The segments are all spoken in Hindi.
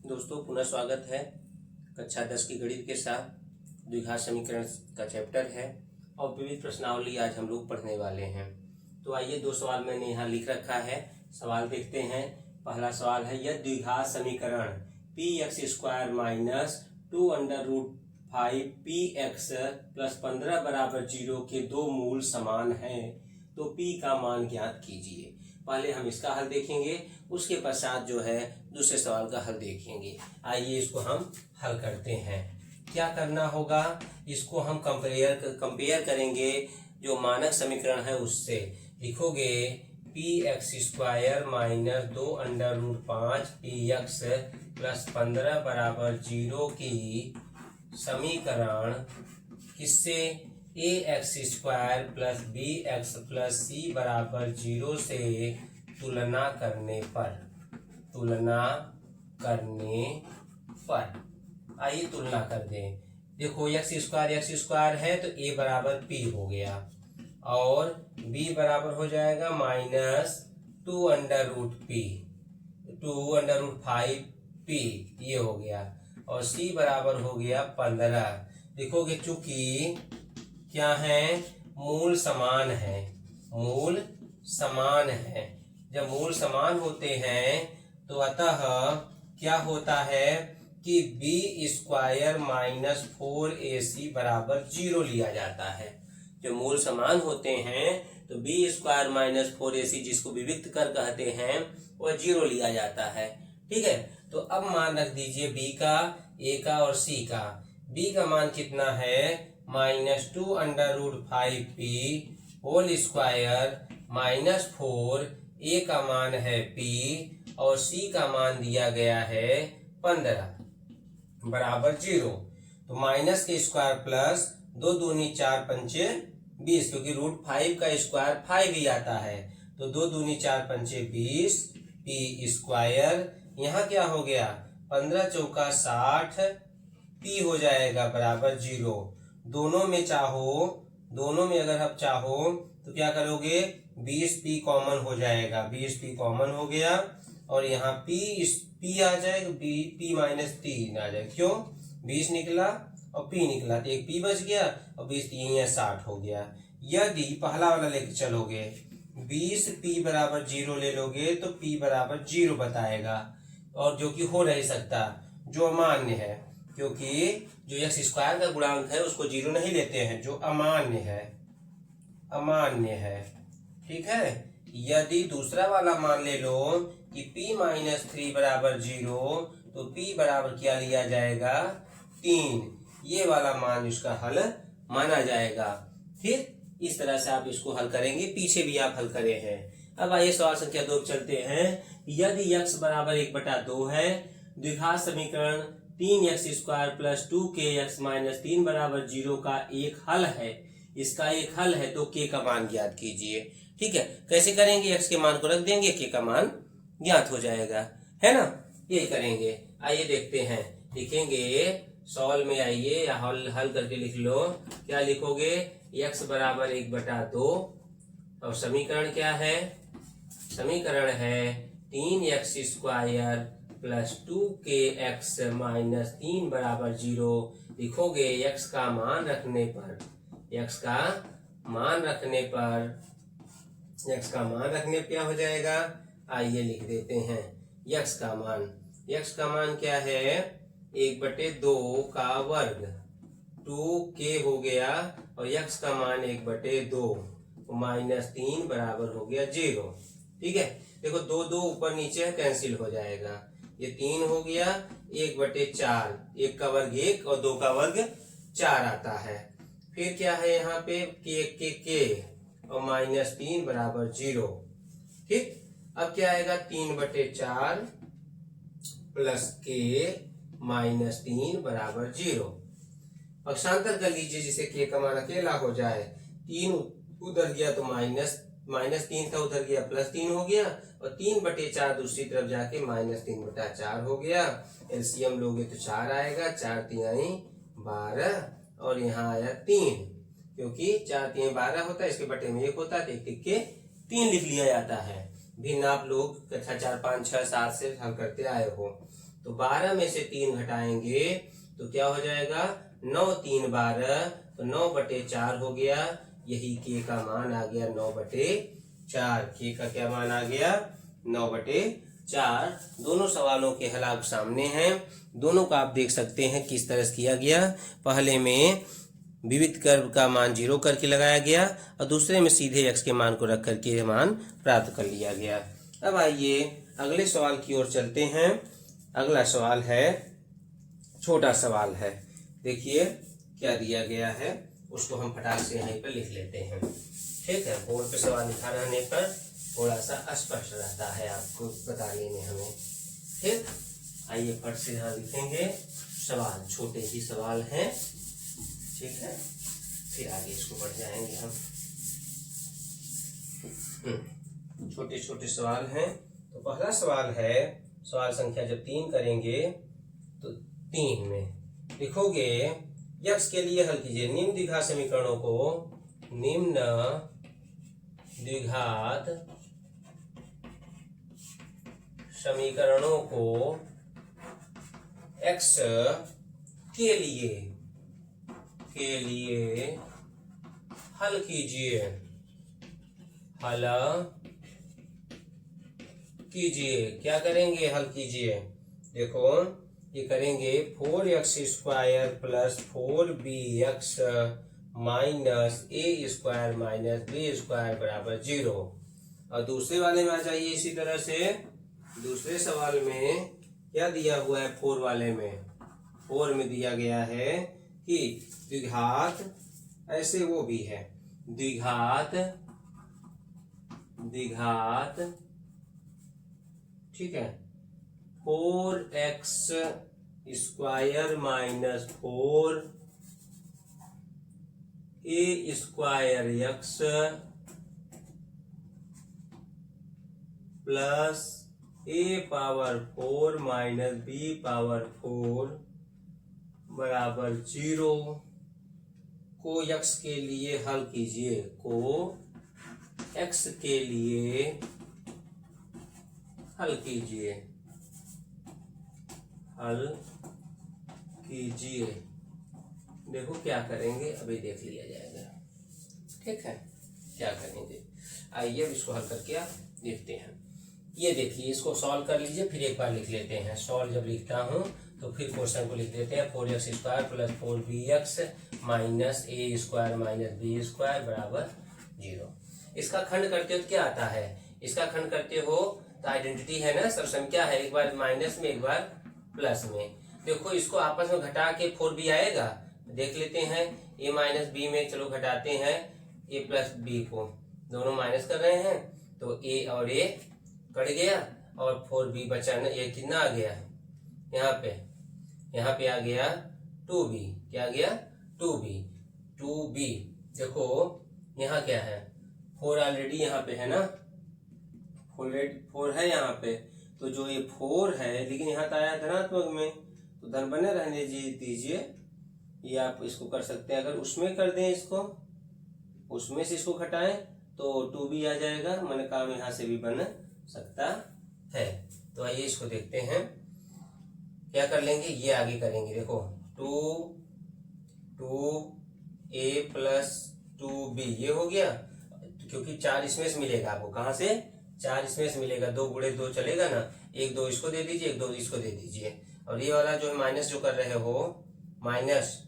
दोस्तों पुनः स्वागत है। कक्षा 10 की गणित के साथ द्विघात समीकरण का चैप्टर है और विविध प्रश्नावली आज हम लोग पढ़ने वाले हैं। तो आइए दो सवाल मैंने यहाँ लिख रखा है, सवाल देखते हैं। पहला सवाल है, यह द्विघात समीकरण px² माइनस 2√5px प्लस 15 बराबर 0 के दो मूल समान हैं तो p का मान ज्ञात कीजिए। पहले हम इसका हल देखेंगे, उसके पश्चात जो है दूसरे सवाल का हल देखेंगे। आइए इसको हम हल करते हैं। क्या करना होगा, इसको हम कंपेयर करेंगे जो मानक समीकरण है उससे। लिखोगे px² माइनस 2√5px प्लस 15 बराबर 0 की समीकरण किससे ax² plus bx plus c बराबर 0 से तुलना करने पर आइए तुलना कर दें। देखो x² है तो a बराबर p हो गया और b बराबर हो जाएगा माइनस 2√5p ये हो गया और c बराबर हो गया 15। देखोगे चूंकि क्या है, मूल समान है। जब मूल समान होते हैं तो अतः क्या होता है कि b² माइनस 4ac बराबर 0 लिया जाता है। जब मूल समान होते हैं तो b² माइनस 4ac जिसको विविक्त कर कहते हैं वह 0 लिया जाता है। ठीक है, तो अब मान रख दीजिए b का, a का और c का। b का मान कितना है, minus 2√5p whole square minus 4, a का मान है p और c का मान दिया गया है 15 बराबर 0। तो माइनस के स्क्वायर प्लस 2 दूनी 4 पंचे 20, क्योंकि √5 का स्क्वायर 5 ही आता है तो 2 दूनी 4 पंचे 20 p²। यहाँ क्या हो गया, 15 चौका 60 p हो जाएगा बराबर 0। दोनों में अगर आप चाहो तो क्या करोगे, 20p कॉमन हो जाएगा, 20p कॉमन हो गया और यहाँ p आ जाएगा, p माइनस 3 आ जाएगा। क्यों, 20 निकला और p निकला तो एक p बच गया और 20 3 60 हो गया। यदि पहला वाला लेके चलोगे 20p बराबर 0 ले लोगे तो p बराबर 0 बताएगा और जो कि हो नहीं सकता, जो अमान्य है, क्योंकि जो x² का गुणांक है उसको 0 नहीं लेते हैं, जो अमान्य है। ठीक है, यदि दूसरा वाला मान ले लो कि p माइनस 3 बराबर 0 तो p बराबर क्या लिया जाएगा, 3। ये वाला मान इसका हल माना जाएगा। फिर इस तरह से आप इसको हल करेंगे, पीछे भी आप हल करे हैं। अब आइए सवाल संख्या 2 चलते हैं। यदि x बराबर 1/2 है, द्विघात समीकरण 3x² प्लस 2kx माइनस 3 बराबर 0 का एक हल है। इसका एक हल है तो k का मान ज्ञात कीजिए। ठीक है, कैसे करेंगे, x के मान को रख देंगे, k का मान ज्ञात हो जाएगा, है ना। यही करेंगे, आइए देखते हैं। लिखेंगे सॉल्व में, आइए या हल करके लिख लो। क्या लिखोगे, x बराबर 1/2 और समीकरण क्या है, समीकरण है 3x² प्लस 2kx माइनस 3 बराबर 0। लिखोगे x का मान रखने पर क्या हो जाएगा, आइए लिख देते हैं। x का मान क्या है, 1/2 का वर्ग 2k हो गया और x का मान 1/2 माइनस 3 बराबर हो गया 0। ठीक है, देखो 2 ऊपर नीचे कैंसिल हो जाएगा, ये 3 हो गया, 1/4, 1 का वर्ग 1 और 2 का वर्ग 4 आता है। फिर क्या है यहाँ पे, k और माइनस 3 बराबर 0। ठीक, अब क्या आएगा, 3/4 प्लस k माइनस 3 बराबर 0। पक्षांतर कर लीजिए जिसे k का मान अकेला हो जाए। 3 उधर गया तो माइनस 3 था, उधर गया प्लस 3 हो गया और 3/4 दूसरी तरफ जाके माइनस 3/4 हो गया। एलसीएम लोगे तो 4 आएगा, 4 तिहाई 12 और यहाँ आया 3, क्योंकि 4 तिहाई 12 होता है, इसके बटे में 1 होता है तो 1 के 3 लिख लिया जाता है। भिन्न आप लोग कक्षा 4, 5, 6, 7 से हल करते आए हो। तो 12 में से 3 घटाएंगे तो क्या हो जाएगा, 9 3 12, तो 9/4 हो गया। यही के का मान आ गया 9/4। के का क्या मान आ गया, 9/4। दोनों सवालों के हल आप सामने हैं, दोनों का आप देख सकते हैं किस तरह से किया गया। पहले में विविध कर्व का मान 0 करके लगाया गया और दूसरे में सीधे x के मान को रख करके मान प्राप्त कर लिया गया। अब आइए अगले सवाल की ओर चलते हैं। अगला सवाल है, छोटा सवाल है। देखिए क्या दिया गया है, उसको हम फटाक से यहीं पर लिख लेते हैं। ठीक है, बोर्ड पे सवाल लिखा रहने पर थोड़ा सा स्पष्ट रहता है आपको बताने में हमें। ठीक, आइए फट से यहाँ लिखेंगे सवाल, छोटे ही सवाल हैं। ठीक है, फिर आगे इसको बढ़ जाएंगे हम। छोटे छोटे सवाल हैं। तो पहला सवाल है, सवाल संख्या जब 3 करेंगे तो 3 में लिखोगे यक्स के लिए हल कीजिए निम्न द्विघात समीकरणों को, निम्न द्विघात समीकरणों को x के लिए हल कीजिए, हल कीजिए। क्या करेंगे, हल कीजिए। देखो ये करेंगे 4x² plus 4bx minus a² minus b² बराबर 0। और दूसरे वाले में आ जाइए इसी तरह से। दूसरे सवाल में क्या दिया हुआ है, 4 वाले में, 4 में दिया गया है कि द्विघात, ऐसे वो भी है, द्विघात ठीक है, 4x² minus 4a²x plus a⁴ minus b⁴ बराबर 0 को x के लिए हल कीजिए, को x के लिए हल कीजिए, हल कीजिए। देखो क्या करेंगे, अभी देख लिया जाएगा। ठीक है, क्या करेंगे, आइए अब इसको हल करके आप देखते हैं। ये देखिए, इसको सॉल्व कर लीजिए, फिर एक बार लिख लेते हैं। सॉल्व जब लिखता हूं तो फिर क्वेश्चन को लिख देते हैं। 4x² plus 4bx minus a² minus b² बराबर 0। इसका खंड करते हो तो क्या आता है, इसका खंड करते हो तो आइडेंटिटी है ना, सब संख्या है, एक बार माइनस में एक बार प्लस में। देखो इसको आपस में घटा के 4b आएगा, देख लेते हैं। a माइनस b में चलो घटाते हैं, a प्लस b को, दोनों माइनस कर रहे हैं तो a और a कट गया और 4b बचा ना। ये कितना आ गया, यहाँ पे आ गया 2b। क्या आ गया, 2b। देखो यहाँ क्या है, 4 ऑलरेडी यहाँ पे है ना, 4 है यहाँ पे, तो जो ये 4 है, लेकिन यहाँ तो आया धनात्मक में, तो धन बने रहने दीजिए। ये आप इसको कर सकते हैं, अगर उसमें कर दें, इसको उसमें से इसको घटाएं तो 2b आ जाएगा, मन काम यहाँ से भी बन सकता है। तो आइए इसको देखते हैं, क्या कर लेंगे, ये आगे करेंगे। देखो 2a प्लस 2b ये हो गया, क्योंकि 4 इसमें से मिलेगा आपको, कहां से, 4 इसमें से मिलेगा, 2 गुणे 2 चलेगा ना, 1 2 इसको दे दीजिए, 1 2 इसको दे दीजिए। और ये वाला जो है माइनस जो कर रहे हो, माइनस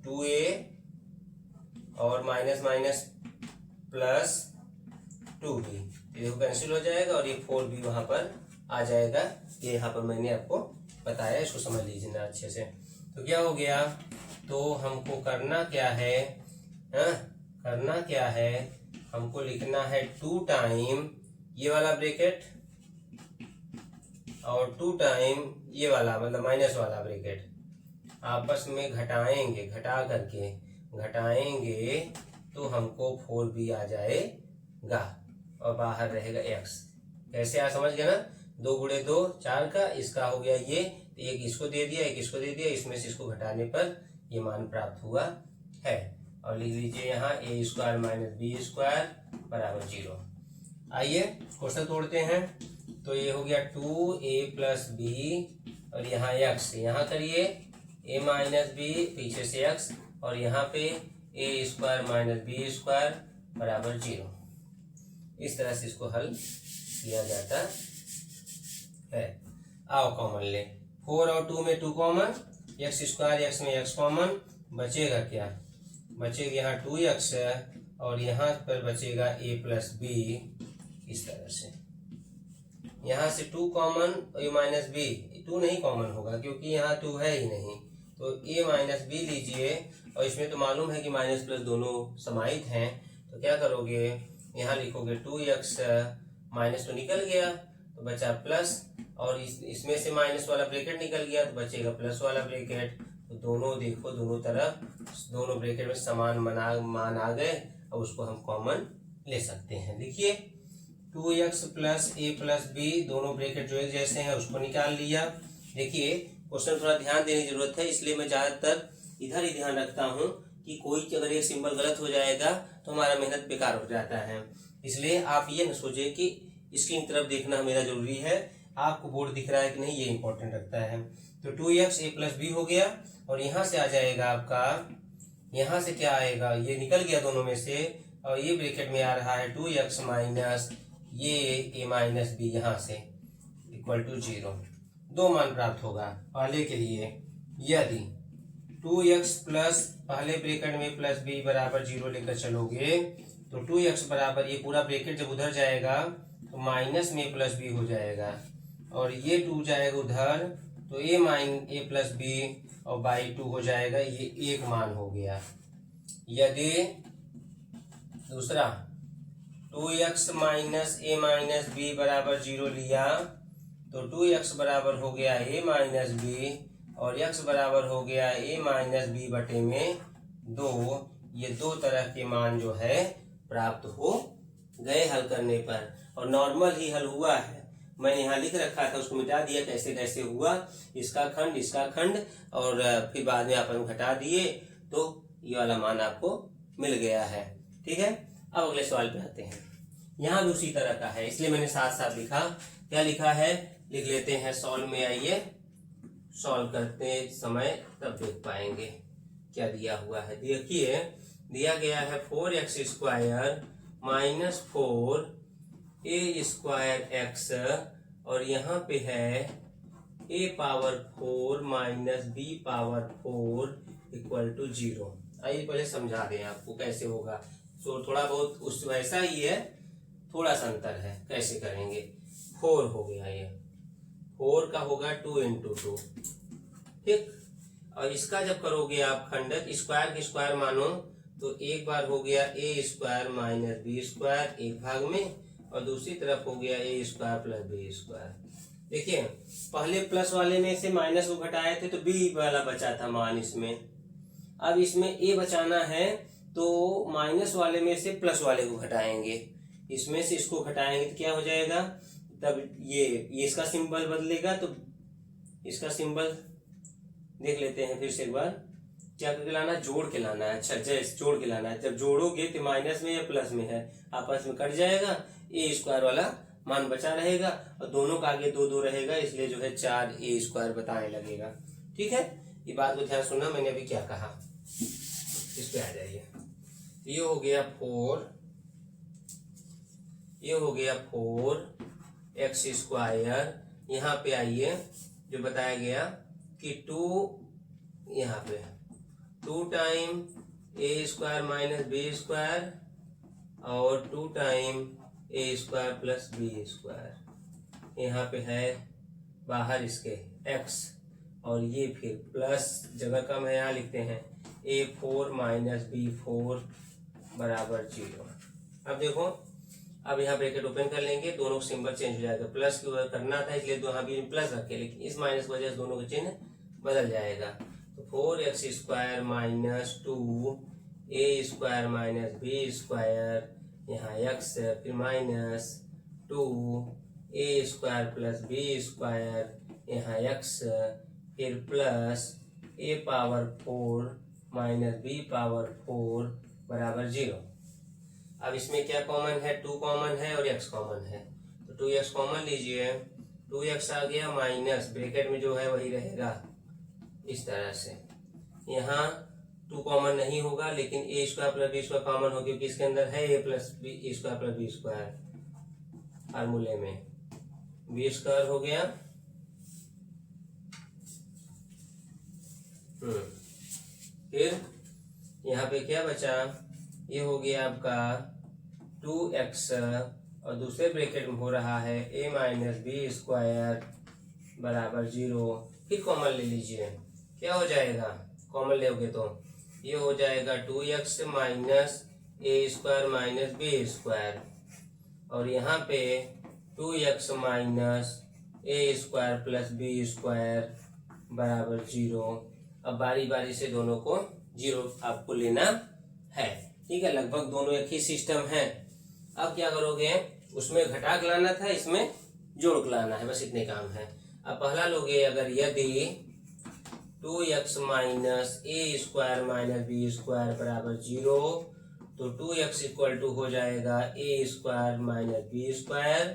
2a और माइनस माइनस प्लस 2b, देखो कैंसिल हो जाएगा और ये 4b वहां पर आ जाएगा। ये यहाँ पर मैंने आपको बताया, इसको समझ लीजिए ना अच्छे से। तो क्या हो गया, तो हमको करना क्या है, करना क्या है, हमको लिखना है 2 टाइम ये वाला ब्रैकेट और 2 टाइम ये वाला, मतलब माइनस वाला ब्रैकेट आपस में घटाएंगे, घटा करके घटाएंगे तो हमको 4b आ जाएगा और बाहर रहेगा x। कैसे आ, समझ गए ना, 2 गुणे 2 4 का, इसका हो गया ये, एक इसको दे दिया, एक इसको दे दिया, इसमें से इसको घटाने पर ये मान प्राप्त हुआ है। और लिख लीजिए यहाँ a² माइनस b² बराबर 0। आइए क्वेश्चन तोड़ते हैं। तो ये हो गया 2a+b और यहाँ x, यहाँ करिए a माइनस बी, पीछे से x, और यहाँ पे a² माइनस b² बराबर 0। इस तरह से इसको हल किया जाता है। आओ कॉमन ले, 4 और 2 में 2 कॉमन, x², x में x कॉमन, बचेगा क्या? बचेगा यहाँ 2x और यहाँ पर बचेगा a+b। इस तरह से यहाँ से 2 कॉमन, a माइनस बी, 2 नहीं कॉमन होगा क्योंकि यहाँ 2 है ही नहीं, तो a माइनस बी लीजिए, और इसमें तो मालूम है कि माइनस प्लस दोनों समाहित हैं, तो क्या करोगे, यहाँ लिखोगे 2x, माइनस तो निकल गया तो बचा प्लस, और इसमें से माइनस वाला ब्रैकेट निकल गया तो बचेगा प्लस वाला ब्रैकेट। तो दोनों देखो, दोनों तरफ दोनों ब्रैकेट में समान मान आ गए, और उसको हम कॉमन ले सकते हैं। देखिए 2x प्लस a+b, दोनों ब्रैकेट जो एक जैसे हैं उसको निकाल लिया। देखिए क्वेश्चन थोड़ा ध्यान देने की जरूरत है, इसलिए मैं ज्यादातर इधर ही ध्यान रखता हूँ कि कोई अगर एक सिंबल गलत हो जाएगा तो हमारा मेहनत बेकार हो जाता है। इसलिए आप ये न सोचे कि इसकी तरफ देखना मेरा जरूरी है, आपको बोर्ड दिख रहा है कि नहीं, ये इंपॉर्टेंट रखता है। तो 2x a+b हो गया, और यहाँ से आ जाएगा आपका, यहाँ से क्या आएगा, ये निकल गया दोनों में से, और ये ब्रैकेट में आ रहा है 2x माइनस ये a माइनस बी, यहाँ से इक्वल टू 0। 2 मान प्राप्त होगा। पहले के लिए यदि 2x प्लस पहले ब्रैकेट में प्लस b बराबर 0 लेकर चलोगे तो 2x बराबर, ये पूरा ब्रैकेट जब उधर जाएगा तो माइनस में प्लस b हो जाएगा, और ये 2 जाएगा उधर तो a+b और बाई 2 हो जाएगा, ये 1 मान हो गया। यदि दूसरा 2x minus a minus B बराबर 0 लिया तो 2x बराबर हो गया a माइनस बी, और x बराबर हो गया a माइनस बी बटे में 2। ये 2 तरह के मान जो है प्राप्त हो गए हल करने पर, और नॉर्मल ही हल हुआ है। मैंने यहाँ लिख रखा था, उसको मिटा दिया कैसे कैसे हुआ, इसका खंड, और फिर बाद में अपन घटा दिए तो ये वाला मान आपको मिल गया है। ठीक है, अब अगले सवाल पे आते हैं। यहाँ भी उसी तरह का है, इसलिए मैंने साथ साथ लिखा। क्या लिखा है लिख लेते हैं। सॉल्व में आइए, सॉल्व करते समय तब देख पाएंगे क्या दिया हुआ है। देखिए दिया गया है 4x² माइनस 4a²x, और यहाँ पे है a⁴ minus b⁴ equal to 0। आइए पहले समझा दें आपको कैसे होगा। तो थोड़ा बहुत उस वैसा ही है, थोड़ा सा अंतर है, कैसे करेंगे। 4 हो गया, ये 4 का होगा 2 × 2, ठीक। और इसका जब करोगे आप खंडक, स्क्वायर के स्क्वायर मानो, तो एक बार हो गया a² माइनस b² एक भाग में, और दूसरी तरफ हो गया a² प्लस b²। देखिए पहले प्लस वाले में से माइनस को घटाए थे तो b वाला बचा था मान इसमें। अब इसमें a बचाना है तो माइनस वाले में से प्लस वाले को घटाएंगे, इसमें से इसको घटाएंगे तो क्या हो जाएगा, तब ये इसका सिंबल बदलेगा। तो इसका सिंबल देख लेते हैं फिर से एक बार, क्या करके लाना, जोड़ के लाना है। अच्छा जैसे जोड़ के लाना है, जब जोड़ोगे तो माइनस में या प्लस में है, आपस में कट जाएगा, a² वाला मान बचा रहेगा, और दोनों का आगे 2 2 रहेगा, इसलिए जो है 4a² बताने लगेगा। ठीक है, ये बात को ध्यान सुनना, मैंने अभी क्या कहा। इस पे आ जाइए। ये हो गया 4, ये हो गया 4x²। यहाँ पे आइए, जो बताया गया कि 2 यहाँ पे 2 टाइम a² माइनस b² और 2 टाइम a² प्लस b²। यहाँ पे है बाहर इसके x, और ये फिर प्लस, जगह कम है यहाँ लिखते हैं a4 माइनस b4 बराबर 0। अब देखो, अब यहाँ ब्रैकेट ओपन कर लेंगे, दोनों का सिंबल चेंज हो जाएगा। प्लस की वजह करना था इसलिए यहाँ भी प्लस रखे, लेकिन इस माइनस की वजह से दोनों का चिन्ह बदल जाएगा। तो 4x² minus 2a² minus b², यहाँ x, फिर माइनस 2a² प्लस b², यहाँ x, फिर प्लस a⁴ माइनस b⁴ बराबर 0। अब इसमें क्या कॉमन है, 2 कॉमन है और x कॉमन है, तो 2x कॉमन लीजिए, 2x आ गया माइनस ब्रैकेट में जो है वही रहेगा इस तरह से। यहाँ 2 कॉमन नहीं होगा लेकिन A square plus B square common हो, क्योंकि इसके अंदर है A plus B square plus B square फार्मूले में, बी स्क्वायर हो गया। फिर यहाँ पे क्या बचा, ये हो गया आपका 2x और दूसरे ब्रैकेट में हो रहा है a माइनस बी स्क्वायर बराबर 0। फिर कॉमन ले लीजिए, क्या हो जाएगा, कॉमन लोगे तो ये हो जाएगा 2x माइनस ए स्क्वायर माइनस बी स्क्वायर, और यहाँ पे 2x माइनस ए स्क्वायर प्लस बी स्क्वायर बराबर 0। अब बारी बारी से दोनों को 0 आपको लेना है, ठीक है। लगभग दोनों एक ही सिस्टम है। अब क्या करोगे, उसमें घटा के लाना था, इसमें जोड़ के लाना है, बस इतने काम है। अब पहला लोगे, अगर यदि 2x माइनस ए स्क्वायर माइनस बी स्क्वायर बराबर 0, तो 2x इक्वल टू हो जाएगा ए स्क्वायर माइनस बी स्क्वायर,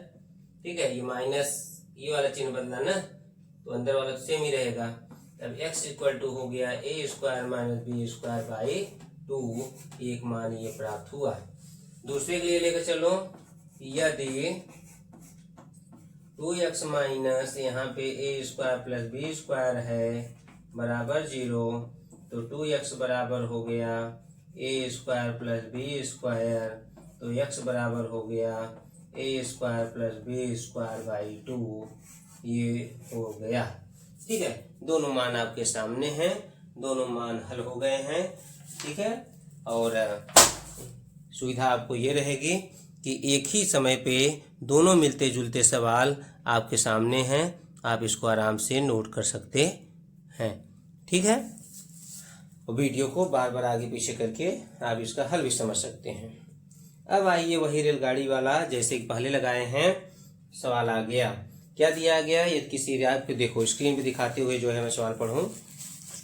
ठीक है। ये माइनस ये वाला चिन्ह बदला ना, तो अंदर वाला सेम ही रहेगा। तब x इक्वल टू हो गया A square minus B square by 2, एक मान ये प्राप्त हुआ। दूसरे के लिए लेकर चलो, यदि 2x माइनस यहाँ पे A square plus B square है बराबर 0, तो 2x बराबर हो गया A square plus B square, तो x बराबर हो गया A square plus B square by 2, ये हो गया, ठीक है। दोनों मान आपके सामने हैं, दोनों मान हल हो गए हैं, ठीक है। और सुविधा आपको ये रहेगी कि एक ही समय पे दोनों मिलते जुलते सवाल आपके सामने हैं, आप इसको आराम से नोट कर सकते हैं, ठीक है। और वीडियो को बार बार आगे पीछे करके आप इसका हल भी समझ सकते हैं। अब आइए वही रेलगाड़ी वाला जैसे कि पहले लगाए हैं, सवाल आ गया। क्या दिया गया, ये किसी आपको देखो स्क्रीन पे दिखाते हुए जो है मैं सवाल पढ़ूं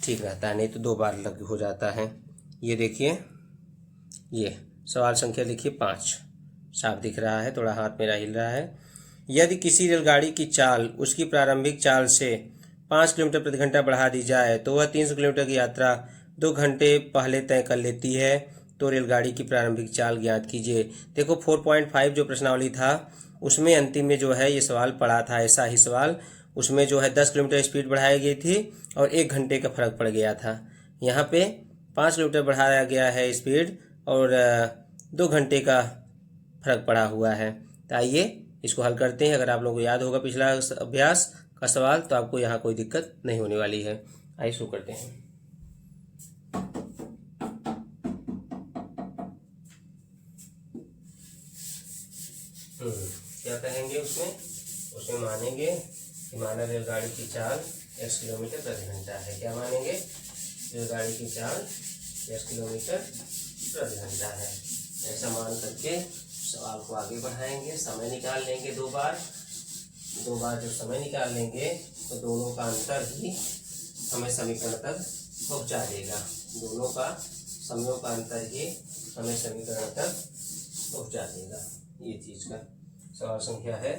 ठीक रहता है, नहीं तो 2 बार लग हो जाता है। ये देखिए, ये सवाल संख्या लिखिए 5, साफ दिख रहा है, थोड़ा हाथ मेरा हिल रहा है। यदि किसी रेलगाड़ी की चाल उसकी प्रारंभिक चाल से 5 किलोमीटर प्रति घंटा बढ़ा दी जाए तो वह 300 किलोमीटर की यात्रा 2 घंटे पहले तय कर लेती है, तो रेलगाड़ी की प्रारंभिक चाल ज्ञात कीजिए। देखो 4.5 जो प्रश्नावली था उसमें अंतिम में जो है ये सवाल पड़ा था, ऐसा ही सवाल, उसमें जो है 10 किलोमीटर स्पीड बढ़ाई गई थी और 1 घंटे का फर्क पड़ गया था। यहाँ पे 5 किलोमीटर बढ़ाया गया है स्पीड और 2 घंटे का फर्क पड़ा हुआ है। तो आइए इसको हल करते हैं। अगर आप लोगों को याद होगा पिछला अभ्यास का सवाल, तो आपको यहाँ कोई दिक्कत नहीं होने वाली है। आइए शुरू करते हैं। क्या कहेंगे उसमें मानेंगे कि माना रेलगाड़ी की चाल x किलोमीटर प्रति घंटा है। क्या मानेंगे, रेलगाड़ी की चाल x किलोमीटर प्रति घंटा है। ऐसा मान करके सवाल को आगे बढ़ाएंगे, समय निकाल लेंगे 2 बार। 2 बार जब समय निकाल लेंगे तो दोनों का अंतर ही हमें समीकरण तक पहुंचा देगा। दोनों का समयों का अंतर ही हमें समीकरण तक पहुंचा देगा। ये चीज का सवाल संख्या है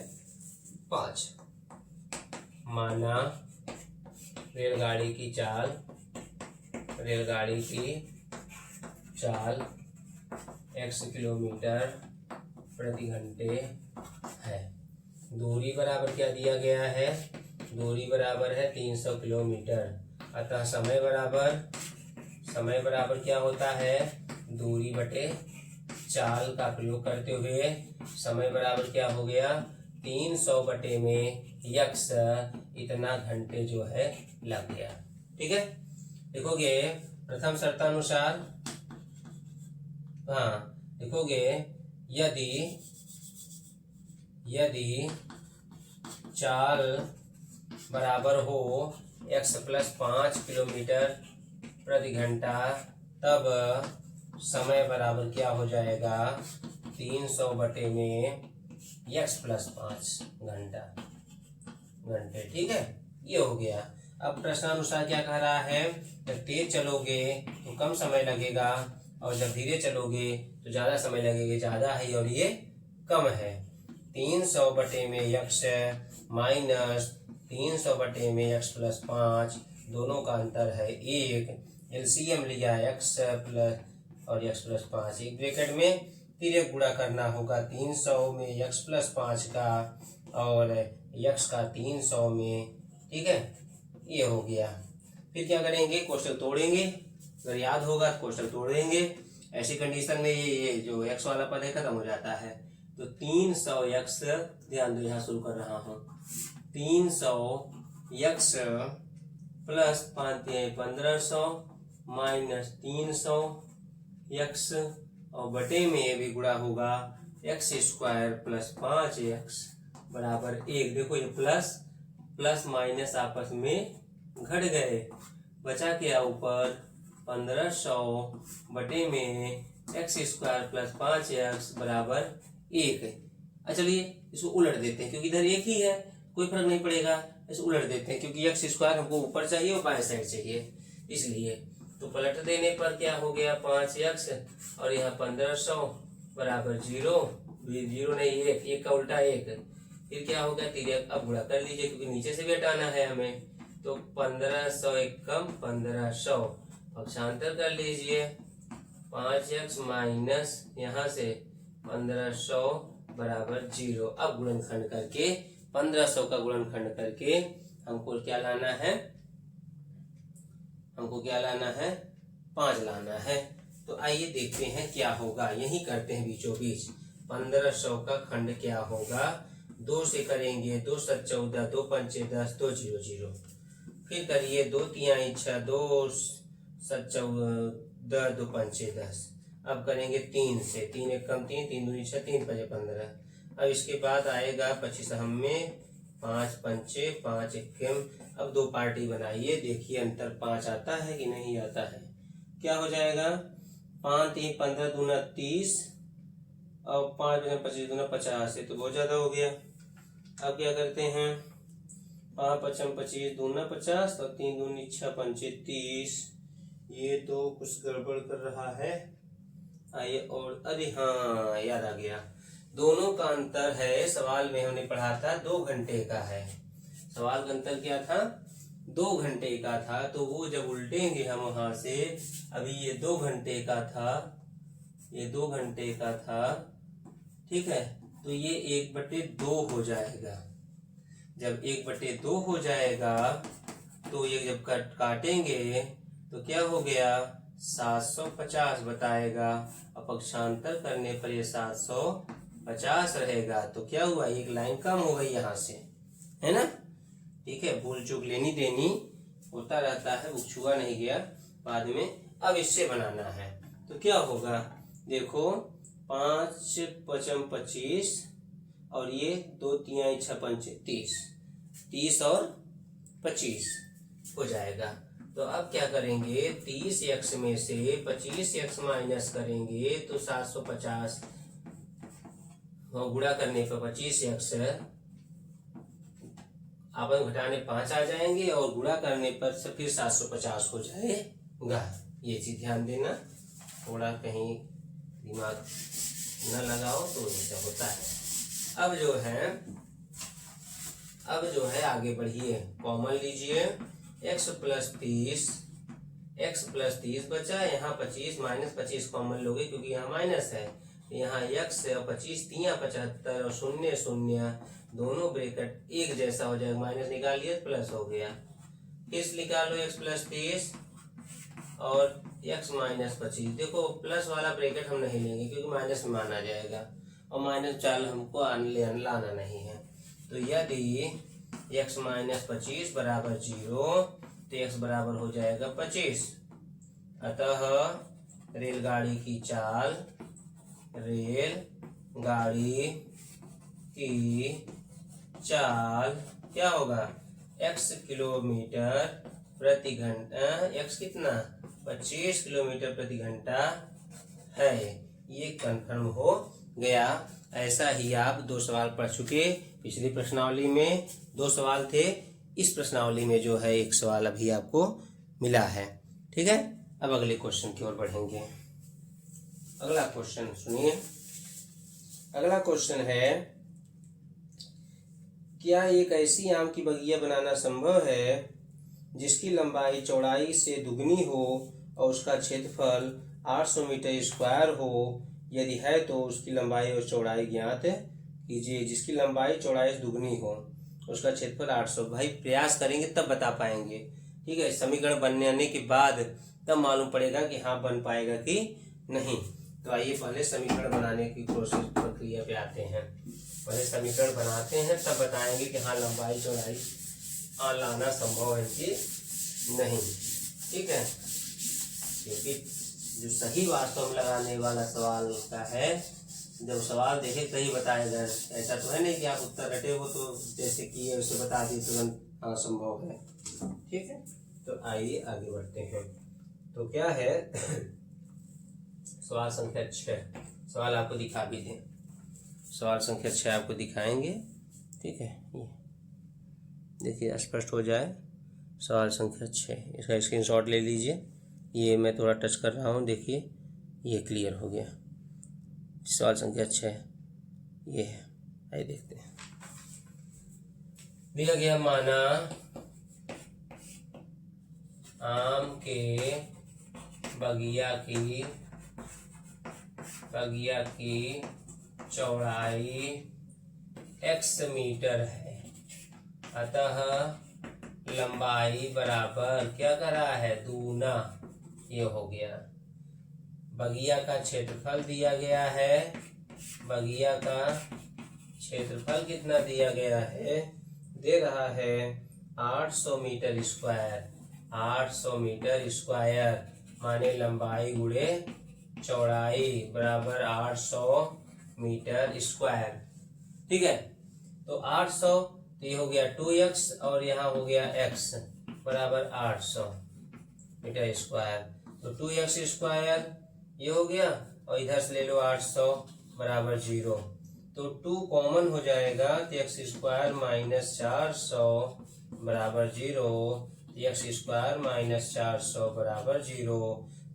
5। माना रेलगाड़ी की चाल x किलोमीटर प्रति घंटे है। दूरी बराबर क्या दिया गया है, दूरी बराबर है 300 किलोमीटर। अतः समय बराबर क्या होता है, दूरी बटे चाल का प्रयोग करते हुए समय बराबर क्या हो गया, 300 बटे में x इतना घंटे जो है लग गया, ठीक है। देखोगे प्रथम शर्तानुसार, देखोगे यदि चाल बराबर हो x प्लस 5 किलोमीटर प्रति घंटा, तब समय बराबर क्या हो जाएगा, 300 बटे में x प्लस 5 घंटे, ठीक है। ये हो गया। अब प्रश्नानुसार क्या कह रहा है, जब तेज चलोगे तो कम समय लगेगा और जब धीरे चलोगे तो ज़्यादा समय लगेगा, ज़्यादा है और ये कम है। 300 बटे में x माइनस 300 बटे में x प्लस 5, दोनों का अंतर है 1। एलसीएम लिया x प्लस और x प्लस 5, एक ब्रैकेट में फिर एक गुणा करना होगा 300 में x प्लस 5 का और x का 300 में, ठीक है, ये हो गया। फिर क्या करेंगे, कोष्टक तोड़ेंगे, अगर याद होगा तो कोष्टक तोड़ेंगे। ऐसी कंडीशन में ये जो x वाला पद है खत्म हो जाता है। तो 300x, ध्यान दो यहाँ शुरू कर रहा हूँ, 300x प्लस 1500 माइनस 300x और बटे में ये भी गुणा होगा x स्क्वायर प्लस 5x बराबर 1। देखो ये प्लस प्लस माइनस आपस में घट गए, बचा क्या ऊपर 1500 बटे में x स्क्वायर प्लस 5x बराबर 1। चलिए इसको उलट देते हैं, क्योंकि इधर एक ही है, कोई फर्क नहीं पड़ेगा, इसको उलट देते हैं क्योंकि x स्क्वायर हमको ऊपर चाहिए और बाएं साइड चाहिए, इसलिए। तो पलट देने पर क्या हो गया 5x और यहाँ 1500 बराबर 0, 0 नहीं 1, 1 का उल्टा 1। फिर क्या होगा 3, अब गुणा कर लीजिए क्योंकि नीचे से भी हटाना है हमें। तो 1500 एक कम 1500, पक्षांतर कर लीजिए 5x माइनस यहाँ से 1500 बराबर 0। अब गुणनखंड करके 1500 का गुणनखंड करके हमको क्या लाना है, हमको क्या लाना है 5 लाना है। तो आइए देखते हैं क्या होगा, यही करते हैं बीचों बीच। 1500 का खंड क्या होगा, 2 से करेंगे, 2 7 14, 2 5 10, 2 0 0। फिर करिए 2 3 6, 2 7 14, 2 5 10। अब करेंगे 3 से, 3 एक कम 3, 3 दूनी 6, 3 5 15। अब इसके बाद आएगा 25 हमें 5 5 5 1। अब 2 पार्टी बनाइए, देखिए अंतर 5 आता है कि नहीं आता है। क्या हो जाएगा 5 3 15 दूना 30 और 5 25 दूना 50, तो बहुत ज्यादा हो गया। अब क्या करते हैं 5 5 25 दूना 50 और 3 दूनी 6 5 30। ये तो कुछ गड़बड़ कर रहा है। आइए और अरे हाँ याद आ गया, दोनों का अंतर है, सवाल में हमने पढ़ा था 2 घंटे का है। सवाल का अंतर क्या था 2 घंटे का था। तो वो जब उल्टेंगे हम वहां से, अभी ये 2 घंटे का था, ये 2 घंटे का था, ठीक है, तो ये 1/2 हो जाएगा। जब 1/2 हो जाएगा तो ये जब काटेंगे तो क्या हो गया 750 बताएगा। अपक्षांतर करने पर ये 750 रहेगा। तो क्या हुआ, एक लाइन कम हो गई यहाँ से, है ना। ठीक है, भूल चूक लेनी देनी होता रहता है, वो छुआ नहीं गया बाद में। अब इससे बनाना है तो क्या होगा, देखो 5 5 25 और ये 2 3 6 5 30, 30 और 25 हो जाएगा। तो अब क्या करेंगे 30x में से 25x माइनस करेंगे तो 750, गुणा करने पर 25x आपस घटाने 5 आ जाएंगे और गुणा करने पर फिर 750 हो जाएगा। ये चीज ध्यान देना, थोड़ा कहीं दिमाग न लगाओ तो ऐसा होता है। अब जो है आगे बढ़िए, कॉमन लीजिए x प्लस 30 बचा, यहाँ 25 माइनस 25 कॉमन लोगे क्योंकि यहाँ माइनस है। यहाँ x और 25 3 75 और 0 0 दोनों ब्रैकेट एक जैसा हो जाएगा, माइनस निकालिए प्लस हो गया। फिर निकालो x प्लस 30 और x माइनस 25। देखो प्लस वाला ब्रैकेट हम नहीं लेंगे क्योंकि माइनस में माना जाएगा और माइनस चाल हमको लाना नहीं है। तो यदि x माइनस 25 बराबर 0 तो x बराबर हो जाएगा 25। अतः रेलगाड़ी की चाल क्या होगा x किलोमीटर प्रति घंटा, x कितना 25 किलोमीटर प्रति घंटा है। ये कंफर्म हो गया। ऐसा ही आप 2 सवाल पढ़ चुके, पिछली प्रश्नावली में 2 सवाल थे, इस प्रश्नावली में जो है 1 सवाल अभी आपको मिला है। ठीक है, अब अगले क्वेश्चन की ओर बढ़ेंगे। अगला क्वेश्चन सुनिए। अगला क्वेश्चन है, क्या एक ऐसी आम की बगिया बनाना संभव है जिसकी लंबाई चौड़ाई से दुगनी हो और उसका क्षेत्रफल 800 मीटर स्क्वायर हो? यदि है तो उसकी लंबाई और चौड़ाई ज्ञात कीजिए। जिसकी लंबाई चौड़ाई से दुगनी हो, उसका क्षेत्रफल 800। भाई प्रयास करेंगे तब बता पाएंगे, ठीक है। समीकरण बनने के बाद तब मालूम पड़ेगा कि हाँ बन पाएगा कि नहीं। तो आइए पहले समीकरण बनाने की प्रोसेस प्रक्रिया पे आते हैं। पहले समीकरण बनाते हैं तब बताएंगे कि हाँ लंबाई चौड़ाई लाना संभव है कि नहीं, ठीक है। क्योंकि जो सही वास्तव में लगाने वाला सवाल का है, जब सवाल देखे तभी बताएगा। ऐसा तो है नहीं कि आप उत्तर रटे हो तो जैसे किए उसे बता दिए तुरंत हाँ संभव है, ठीक है। तो आइए आगे बढ़ते हैं। तो क्या है सवाल संख्या 6। सवाल आपको दिखा भी दें, सवाल संख्या 6 आपको दिखाएंगे, ठीक है। ये देखिए स्पष्ट हो जाए। सवाल संख्या 6, इसका स्क्रीनशॉट ले लीजिए। ये मैं थोड़ा टच कर रहा हूँ, देखिए ये क्लियर हो गया। सवाल संख्या 6 ये है, आइए देखते हैं। दिया गया माना आम के बगिया की चौड़ाई x मीटर है, अतः लंबाई बराबर क्या कर रहा है दूना, ये हो गया। बगिया का क्षेत्रफल दिया गया है, बगिया का क्षेत्रफल कितना दिया गया है, दे रहा है 800 मीटर स्क्वायर। 800 मीटर स्क्वायर माने लंबाई गुणे चौड़ाई बराबर 800 मीटर स्क्वायर, ठीक है। तो 800 तो ये हो गया 2x और यहाँ हो गया x बराबर 800 मीटर स्क्वायर। तो 2x स्क्वायर ये हो गया और इधर से ले लो 800 बराबर 0। तो 2 कॉमन हो जाएगा तो x स्क्वायर माइनस 400 बराबर 0। x स्क्वायर माइनस 400 बराबर 0।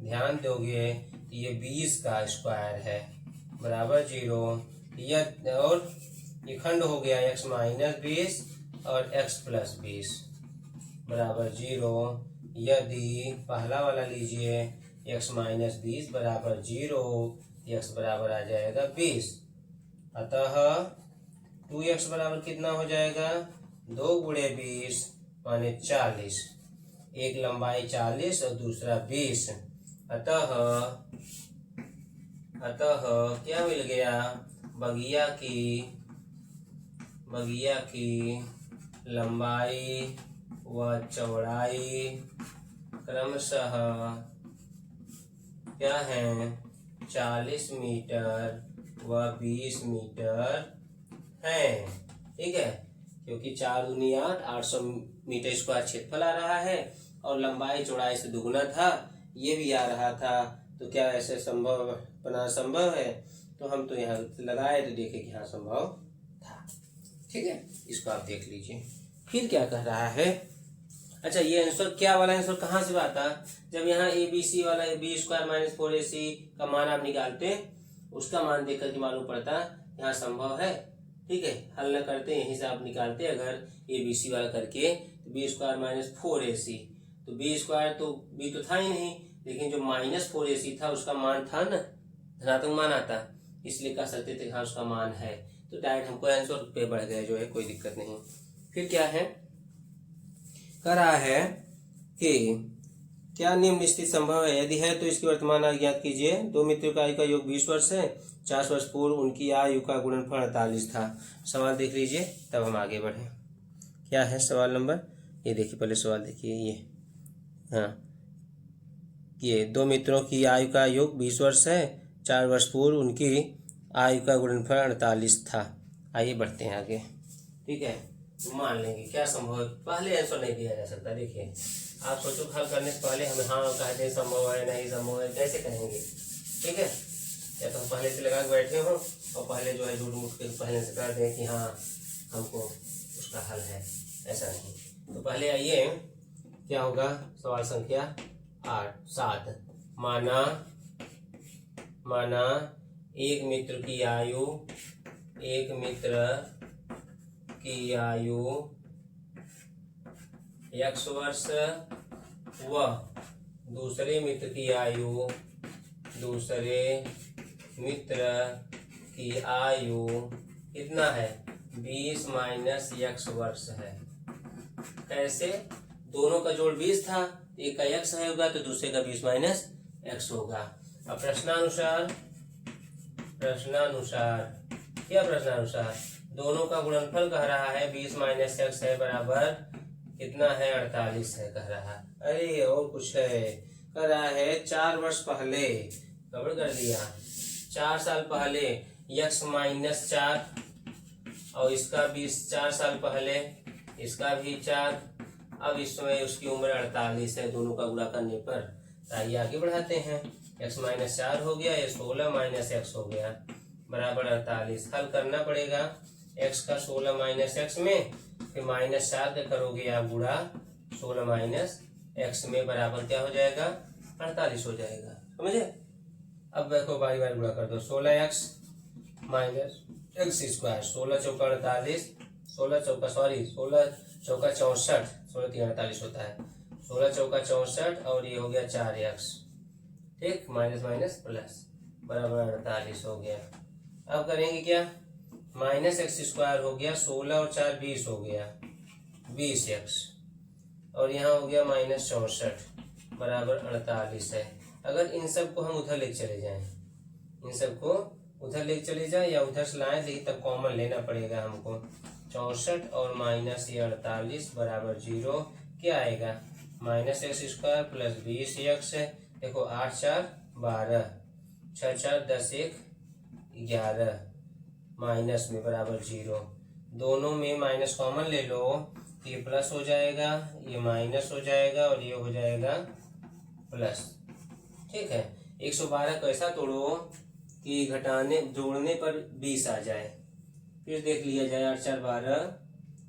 ध्यान दोगे तो ये 20 का स्क्वायर है बराबर 0। यह और ये खंड हो गया x माइनस 20 और x प्लस 20 बराबर 0। यदि पहला वाला लीजिए x माइनस 20 बराबर 0, x बराबर आ जाएगा 20। अतः 2x बराबर कितना हो जाएगा 2 गुणे 20 माने 40। एक लंबाई 40 और दूसरा 20। अतः क्या मिल गया, बगिया की लंबाई व चौड़ाई क्रमशः क्या है 40 मीटर व 20 मीटर है, ठीक है। क्योंकि 4 दूनी 8, 800 मीटर स्क्वायर क्षेत्रफल आ रहा है और लंबाई चौड़ाई से दुगुना था, ये भी आ रहा था। तो क्या ऐसे संभव है? तो हम तो यहाँ लगाए तो देखे कि हाँ संभव था, ठीक है। इसको आप देख लीजिए। फिर क्या कह रहा है, अच्छा ये आंसर क्या वाला आंसर कहाँ से आता, जब यहाँ ABC वाला b स्क्वायर माइनस 4AC का मान आप निकालते, उसका मान देख करके मालूम पड़ता यहाँ संभव है, ठीक है। हल न करते यहीं से आप निकालते, अगर ABC वाला करके तो b स्क्वायर माइनस 4AC, तो b स्क्वायर तो b तो था ही नहीं, लेकिन जो माइनस 4AC था उसका मान था ना, धनात्मक मान आता, इसलिए कह सकते थे हाँ उसका मान है। तो डायरेक्ट हमको आंसर पे बढ़ गए, जो है कोई दिक्कत नहीं। फिर क्या है, कह रहा है कि क्या निम्न स्थिति संभव है, यदि है तो इसकी वर्तमान आयु ज्ञात कीजिए। 2 मित्रों की आयु का योग 20 वर्ष है, 4 वर्ष पूर्व उनकी आयु का गुणनफल 48 था। सवाल देख लीजिए तब हम आगे बढ़े। क्या है सवाल नंबर, ये देखिए पहले सवाल देखिए, ये हाँ ये 2 मित्रों की आयु का योग 20 वर्ष है, 4 वर्ष पूर्व उनकी आयु का गुणनफल 48 था। आइए बढ़ते हैं आगे, ठीक है। तो मान लेंगे क्या संभव है, पहले आंसर नहीं दिया जा सकता। देखिए आप सोचो हल करने से पहले हमें हाँ कहते हैं संभव है नहीं संभव है, कैसे कहेंगे, ठीक है। या तो हम पहले से लगा के बैठे हो और पहले जो है झूठ मूठ के पहले से कर दें कि हाँ हमको उसका हल है, ऐसा नहीं। तो पहले आइए क्या होगा, सवाल संख्या 7। माना एक मित्र की आयु x वर्ष व दूसरे मित्र की आयु कितना है 20 माइनस x वर्ष है। कैसे? दोनों का जोड़ 20 था, एक का x होगा तो दूसरे का 20 माइनस x होगा। अब प्रश्नानुसार क्या प्रश्नानुसार दोनों का गुणनफल कह रहा है 20 माइनस x है बराबर कितना है 48 है कह रहा है। अरे और कुछ है, कह रहा है 4 वर्ष पहले, गड़बड़ कर दिया, 4 साल पहले x माइनस 4 और इसका 4 साल पहले इसका भी 4, अब इसमें उसकी उम्र 48 है, दोनों का गुणा करने पर। आइए आगे बढ़ाते हैं। x माइनस 4 हो गया, ये 16 माइनस x हो गया बराबर 48। हल करना पड़ेगा x का 16 माइनस x में, फिर माइनस 4 का करोगे आप गुणा 16 माइनस x में बराबर क्या हो जाएगा 48 हो जाएगा। समझे? अब देखो बारी बारी गुणा कर दो। 16x माइनस x स्क्वायर, 16 चौका 48, 16 चौका 64, 16 3 48 होता है, 16 चौका 64 और ये हो गया 4x, ठीक, माइनस माइनस प्लस बराबर 48 हो गया। अब करेंगे क्या, माइनस x स्क्वायर हो गया, 16 और 4 20 हो गया 20x, और यहाँ हो गया माइनस 64 बराबर 48 है। अगर इन सब को हम उधर ले चले जाएं, या उधर से लाएं, लेकिन तब कॉमन लेना पड़ेगा हमको। 64 और माइनस ये 48 बराबर 0, क्या आएगा minus x square plus 20x है। देखो 8 4 12, 6 4 10 1 11, माइनस में बराबर 0। दोनों में माइनस कॉमन ले लो, ये प्लस हो जाएगा, ये माइनस हो जाएगा और ये हो जाएगा प्लस। ठीक है, 112 को ऐसा तोड़ो कि जोड़ने पर 20 आ जाए, फिर देख लिया जाए। 8 4 12,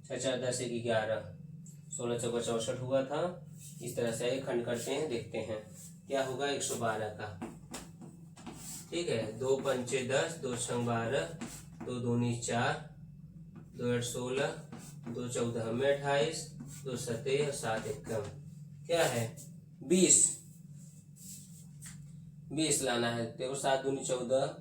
6 4 10 1 11, 16 चौका 64 हुआ था। इस तरह से खंड करते हैं, देखते हैं क्या होगा 112 का। ठीक है, 2 पंचे 10, 2 छंग 12, 2 दूनी 4, 2 8 16, 2 14 में 28, 2 17 और 7 1 क्या है 20 लाना है। देखो 7 दूनी 14,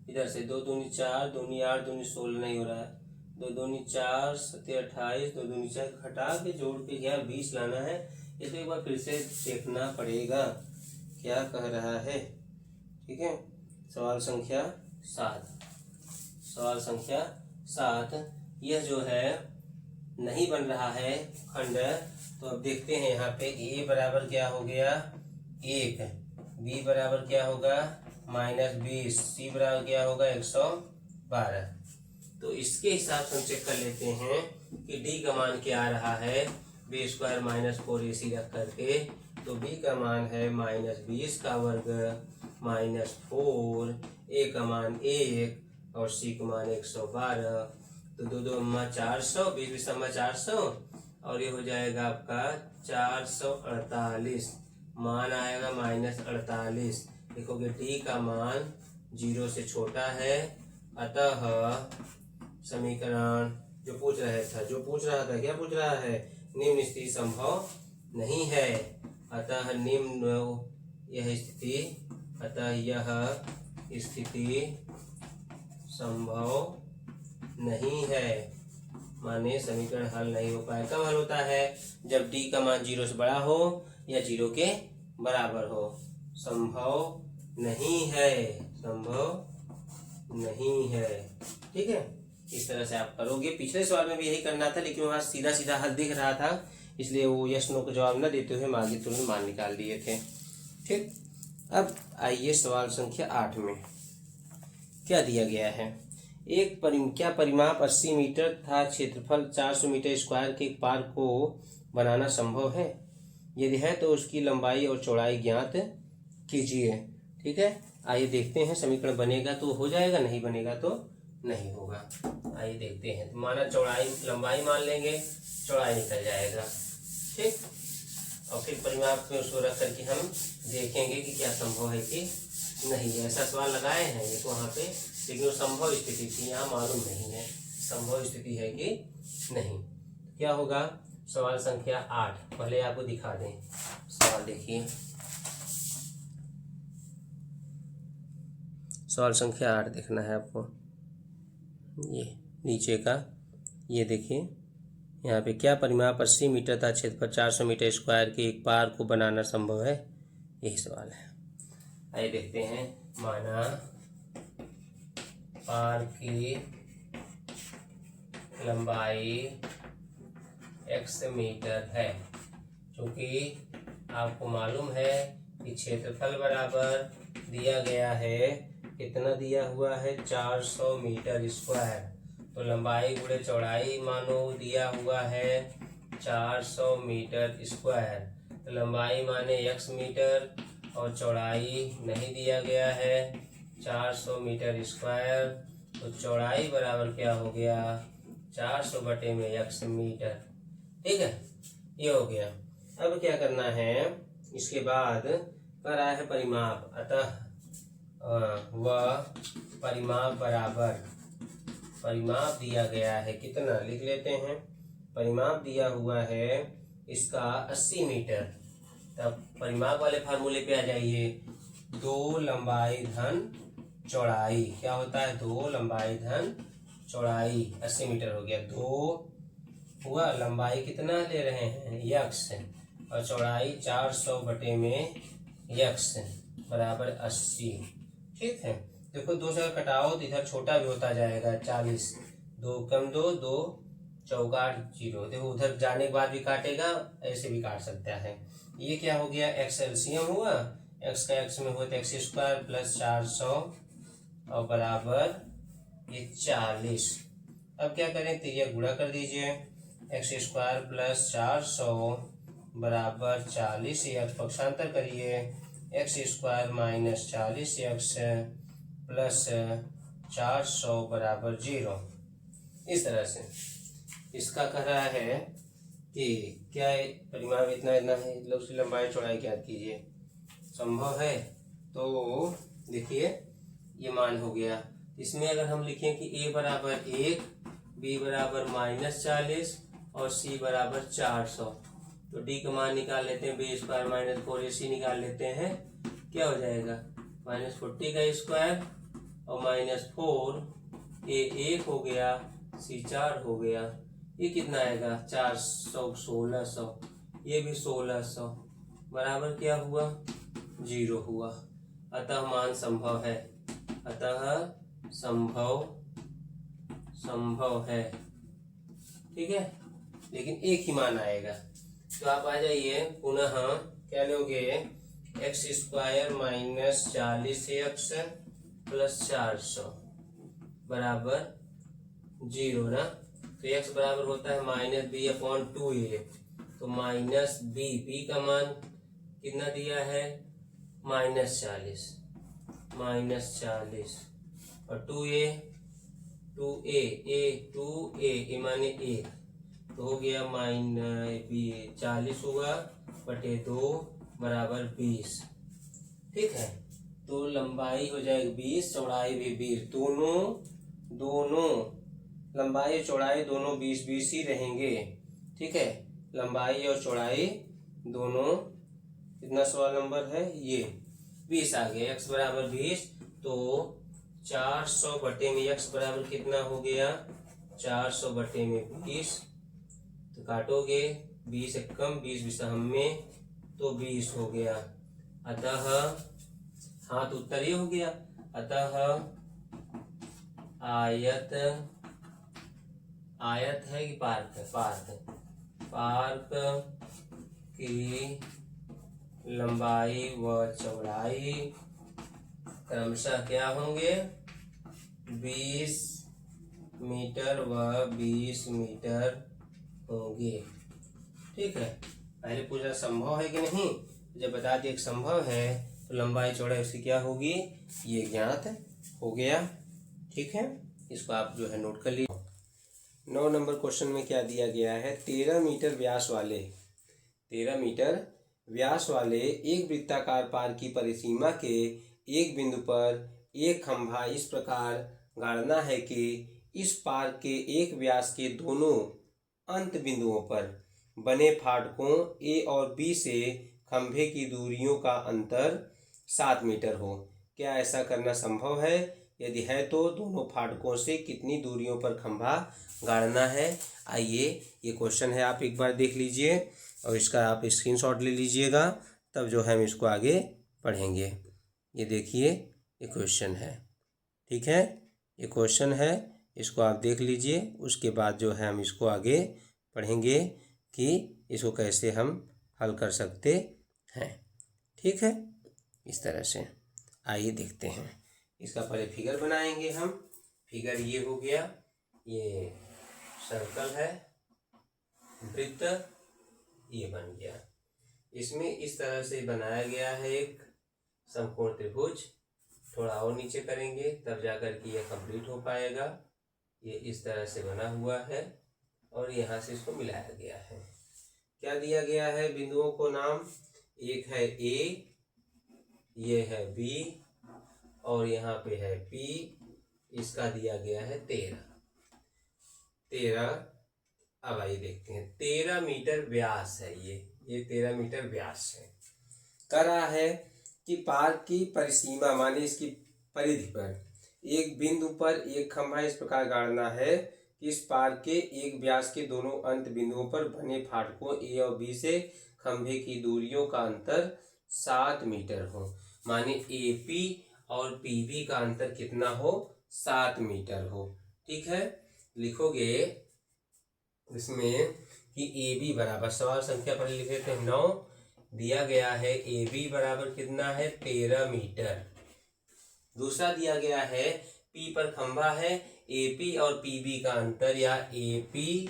इधर से 2 दूनी 4, दूनी 8, दूनी 16 नहीं हो रहा है, 2 दूनी 4, 7 28, 2 दूनी 4 घटा के जोड़ के यहाँ 20 लाना है। ये तो एक बार फिर से देखना पड़ेगा क्या कह रहा है। ठीक है, सवाल संख्या 7 यह जो है नहीं बन रहा है खंड। तो अब देखते हैं यहाँ पे a बराबर क्या हो गया 1, b बराबर क्या होगा -20, c बराबर क्या होगा 112। तो इसके हिसाब से हम चेक कर लेते हैं कि d का मान क्या आ रहा है, b स्क्वायर माइनस 4ac रख करके। तो b का मान है -20 का वर्ग -4, a का मान 1 और c का मान 112। तो 2 2 400, 20 400 और ये हो जाएगा आपका 448, मान आएगा -48। देखोगे d का मान 0 से छोटा है, अतः समीकरण जो पूछ रहा था क्या पूछ रहा है, निम्न स्थिति संभव नहीं है। अतः यह स्थिति संभव नहीं है, माने समीकरण हल नहीं हो पाए। कब हल होता है, जब d का मान 0 से बड़ा हो या 0 के बराबर हो। संभव नहीं है। ठीक है, इस तरह से आप करोगे। पिछले सवाल में भी यही करना था, लेकिन वहां सीधा सीधा हल दिख रहा था, इसलिए वो यस नो का जवाब न देते हुए हम आगे तुरंत मान निकाल दिए थे। ठीक, अब आइए सवाल संख्या 8 में क्या दिया गया है। क्या परिमाप 80 मीटर तथा क्षेत्रफल 400 मीटर स्क्वायर के एक पार्क को बनाना संभव है? यदि है तो उसकी लंबाई और चौड़ाई ज्ञात कीजिए। ठीक है, आइए देखते हैं। समीकरण बनेगा तो हो जाएगा, नहीं बनेगा तो नहीं होगा। आइए देखते हैं। तो माना लंबाई मान लेंगे, चौड़ाई निकल जाएगा। ठीक, और फिर परिमाप में उसको रख करके हम देखेंगे कि क्या संभव है कि नहीं, ऐसा सवाल लगाए हैं ये तो वहाँ पे, लेकिन वो संभव स्थिति थी, यहाँ मालूम नहीं है संभव स्थिति है कि नहीं। क्या होगा? सवाल संख्या 8, पहले आपको दिखा दें सवाल। देखिए सवाल संख्या 8 देखना है आपको, ये नीचे का, ये देखिए यहाँ पे, क्या परिमाप 80 मीटर तथा क्षेत्रफल 400 मीटर स्क्वायर के एक पार्क को बनाना संभव है? यही सवाल है। आइए देखते हैं। माना पार्क की लंबाई x मीटर है, क्योंकि आपको मालूम है कि क्षेत्रफल बराबर दिया गया है, कितना दिया हुआ है? 400 मीटर स्क्वायर। तो लंबाई गुणे चौड़ाई मानो दिया हुआ है 400 मीटर स्क्वायर। तो लंबाई माने x मीटर और चौड़ाई नहीं दिया गया है 400 मीटर स्क्वायर। तो चौड़ाई बराबर क्या हो गया? 400 बटे में x मीटर। ठीक है, ये हो गया। अब क्या करना है? इसके बाद कर रहा है परिमाप, अतः वह परिमाप बराबर, परिमाप दिया गया है कितना, लिख लेते हैं। परिमाप दिया हुआ है इसका 80 मीटर। तब परिमाप वाले फार्मूले पे आ जाइए। 2 लंबाई धन चौड़ाई, क्या होता है? 2 लंबाई धन चौड़ाई 80 मीटर हो गया। 2 हुआ, लंबाई कितना ले रहे हैं? x, और चौड़ाई 400 बटे में x बराबर 80। ठीक है, देखो 2 से कटाओ तो इधर छोटा भी होता जाएगा 40, 2 कम 2, 2 चौका 0। देखो उधर जाने के बाद भी काटेगा, ऐसे भी काट सकता है। ये क्या हो गया? x एलसीएम हुआ, x का x में हुआ तो x स्क्वायर प्लस 400 और बराबर ये 40। अब क्या करें? तो ये गुणा कर दीजिए, x स्क्वायर प्लस 400 बराबर 40, x पक्षांतर करिए, x square minus 40x plus 400 बराबर 0। इस तरह से इसका कह रहा है कि क्या परिमाप इतना इतना है, उसकी लंबाई चौड़ाई ज्ञात कीजिए। संभव है? तो देखिए ये मान हो गया। इसमें अगर हम लिखें कि a बराबर 1, b बराबर -40 और c बराबर 400, तो d का मान निकाल लेते हैं। बी स्क्वायर माइनस 4ac निकाल लेते हैं। क्या हो जाएगा? -40 का स्क्वायर और -4, a 1 हो गया, c 4 हो गया। ये कितना आएगा? 400, 1600, ये भी 1600 बराबर क्या हुआ? 0 हुआ। अतः मान संभव है, अतः संभव है। ठीक है, लेकिन एक ही मान आएगा। तो आप आ जाइए पुनः, क्या लोगे? x square minus 40x plus 400 बराबर 0 ना। तो x बराबर होता है -b/2a। तो -b का मान कितना दिया है? -40 और 2a माने 1, तो हो गया -40 हुआ बटे 2 बराबर 20। ठीक है, तो लंबाई हो जाएगी 20, चौड़ाई भी 20, दोनों लंबाई चौड़ाई दोनों 20-20 ही रहेंगे। ठीक है, लंबाई और चौड़ाई दोनों, कितना सवाल नंबर है? ये 20 आ गया। x बराबर 20, तो 400 बटे में x बराबर कितना हो गया? 400 बटे में 20। तो काटोगे 20 से कम, 20 विषम में, तो 20 हो गया। अतः हाँ, तो उत्तर ये हो गया। अतः आयत है कि पार्क है? पार्क की लंबाई व चौड़ाई क्रमशः क्या होंगे? 20 मीटर व 20 मीटर होंगे। ठीक है, पहले पूछा संभव है कि नहीं, जब बता दिए संभव है तो लंबाई चौड़ाई उसकी क्या होगी? ये ज्ञात हो गया। ठीक है, इसको आप जो है नोट कर लीजिए। 9 नंबर क्वेश्चन में क्या दिया गया है? 13 मीटर व्यास वाले एक वृत्ताकार पार्क की परिसीमा के एक बिंदु पर एक खंभा इस प्रकार गाड़ना है कि इस पार के एक व्यास के दोनों अंत बिंदुओं पर बने फाटकों ए और बी से खंभे की दूरियों का अंतर 7 मीटर हो। क्या ऐसा करना संभव है? यदि है तो दोनों फाटकों से कितनी दूरियों पर खंभा गाड़ना है? आइए ये क्वेश्चन है, आप एक बार देख लीजिए और इसका आप स्क्रीनशॉट ले लीजिएगा, तब जो है हम इसको आगे पढ़ेंगे। ये देखिए ये क्वेश्चन है, ठीक है, ये क्वेश्चन है, इसको आप देख लीजिए। उसके बाद जो है हम इसको आगे पढ़ेंगे कि इसको कैसे हम हल कर सकते हैं, ठीक है, इस तरह से। आइए देखते हैं। इसका पहले फिगर बनाएंगे हम। फिगर ये हो गया, ये सर्कल है, वृत्त ये बन गया। इसमें इस तरह से बनाया गया है एक समकोण त्रिभुज। थोड़ा और नीचे करेंगे तब जाकर के यह कंप्लीट हो पाएगा। ये इस तरह से बना हुआ है और यहाँ से इसको मिलाया गया है। क्या दिया गया है? बिंदुओं को नाम, एक है ए, ये है बी और यहाँ पे है पी। इसका दिया गया है 13। अब आइए देखते हैं। 13 मीटर व्यास है ये 13 मीटर व्यास है। कह रहा है कि पार की परिसीमा माने इसकी परिधि पर एक बिंदु पर एक खंभा इस प्रकार गाड़ना है कि इस पार के एक व्यास के दोनों अंत बिंदुओं पर बने फाटकों ए और बी से खंभे की दूरियों का अंतर 7 मीटर हो। माने एपी और पीबी का अंतर कितना हो? 7 मीटर हो। ठीक है, लिखोगे इसमें कि ए बी बराबर, सवाल संख्या पर लिख देते हैं 9, दिया गया है ए बी बराबर कितना है? 13 मीटर। दूसरा दिया गया है पी पर खंभा है, एपी और पीबी का अंतर या एपी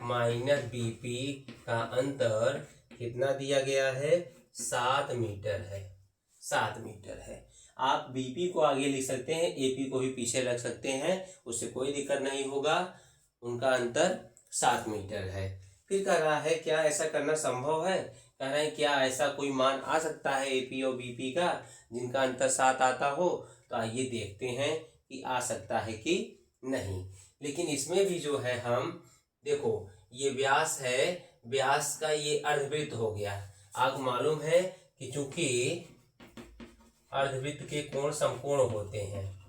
माइनस बीपी का अंतर कितना दिया गया है? 7 मीटर है। 7 मीटर है। आप बीपी को आगे लिख सकते हैं, एपी को भी पीछे रख सकते हैं, उससे कोई दिक्कत नहीं होगा। उनका अंतर 7 मीटर है। फिर कह रहा है क्या ऐसा करना संभव है? कह रहे हैं क्या ऐसा कोई मान आ सकता है एपी और बीपी का जिनका अंतर 7 आता हो? तो आइए देखते हैं कि आ सकता है कि नहीं। लेकिन इसमें भी जो है हम देखो, ये व्यास है, व्यास का ये अर्धवृत्त हो गया। आपको मालूम है कि चूंकि अर्धवृत्त के कोण समकोण होते हैं,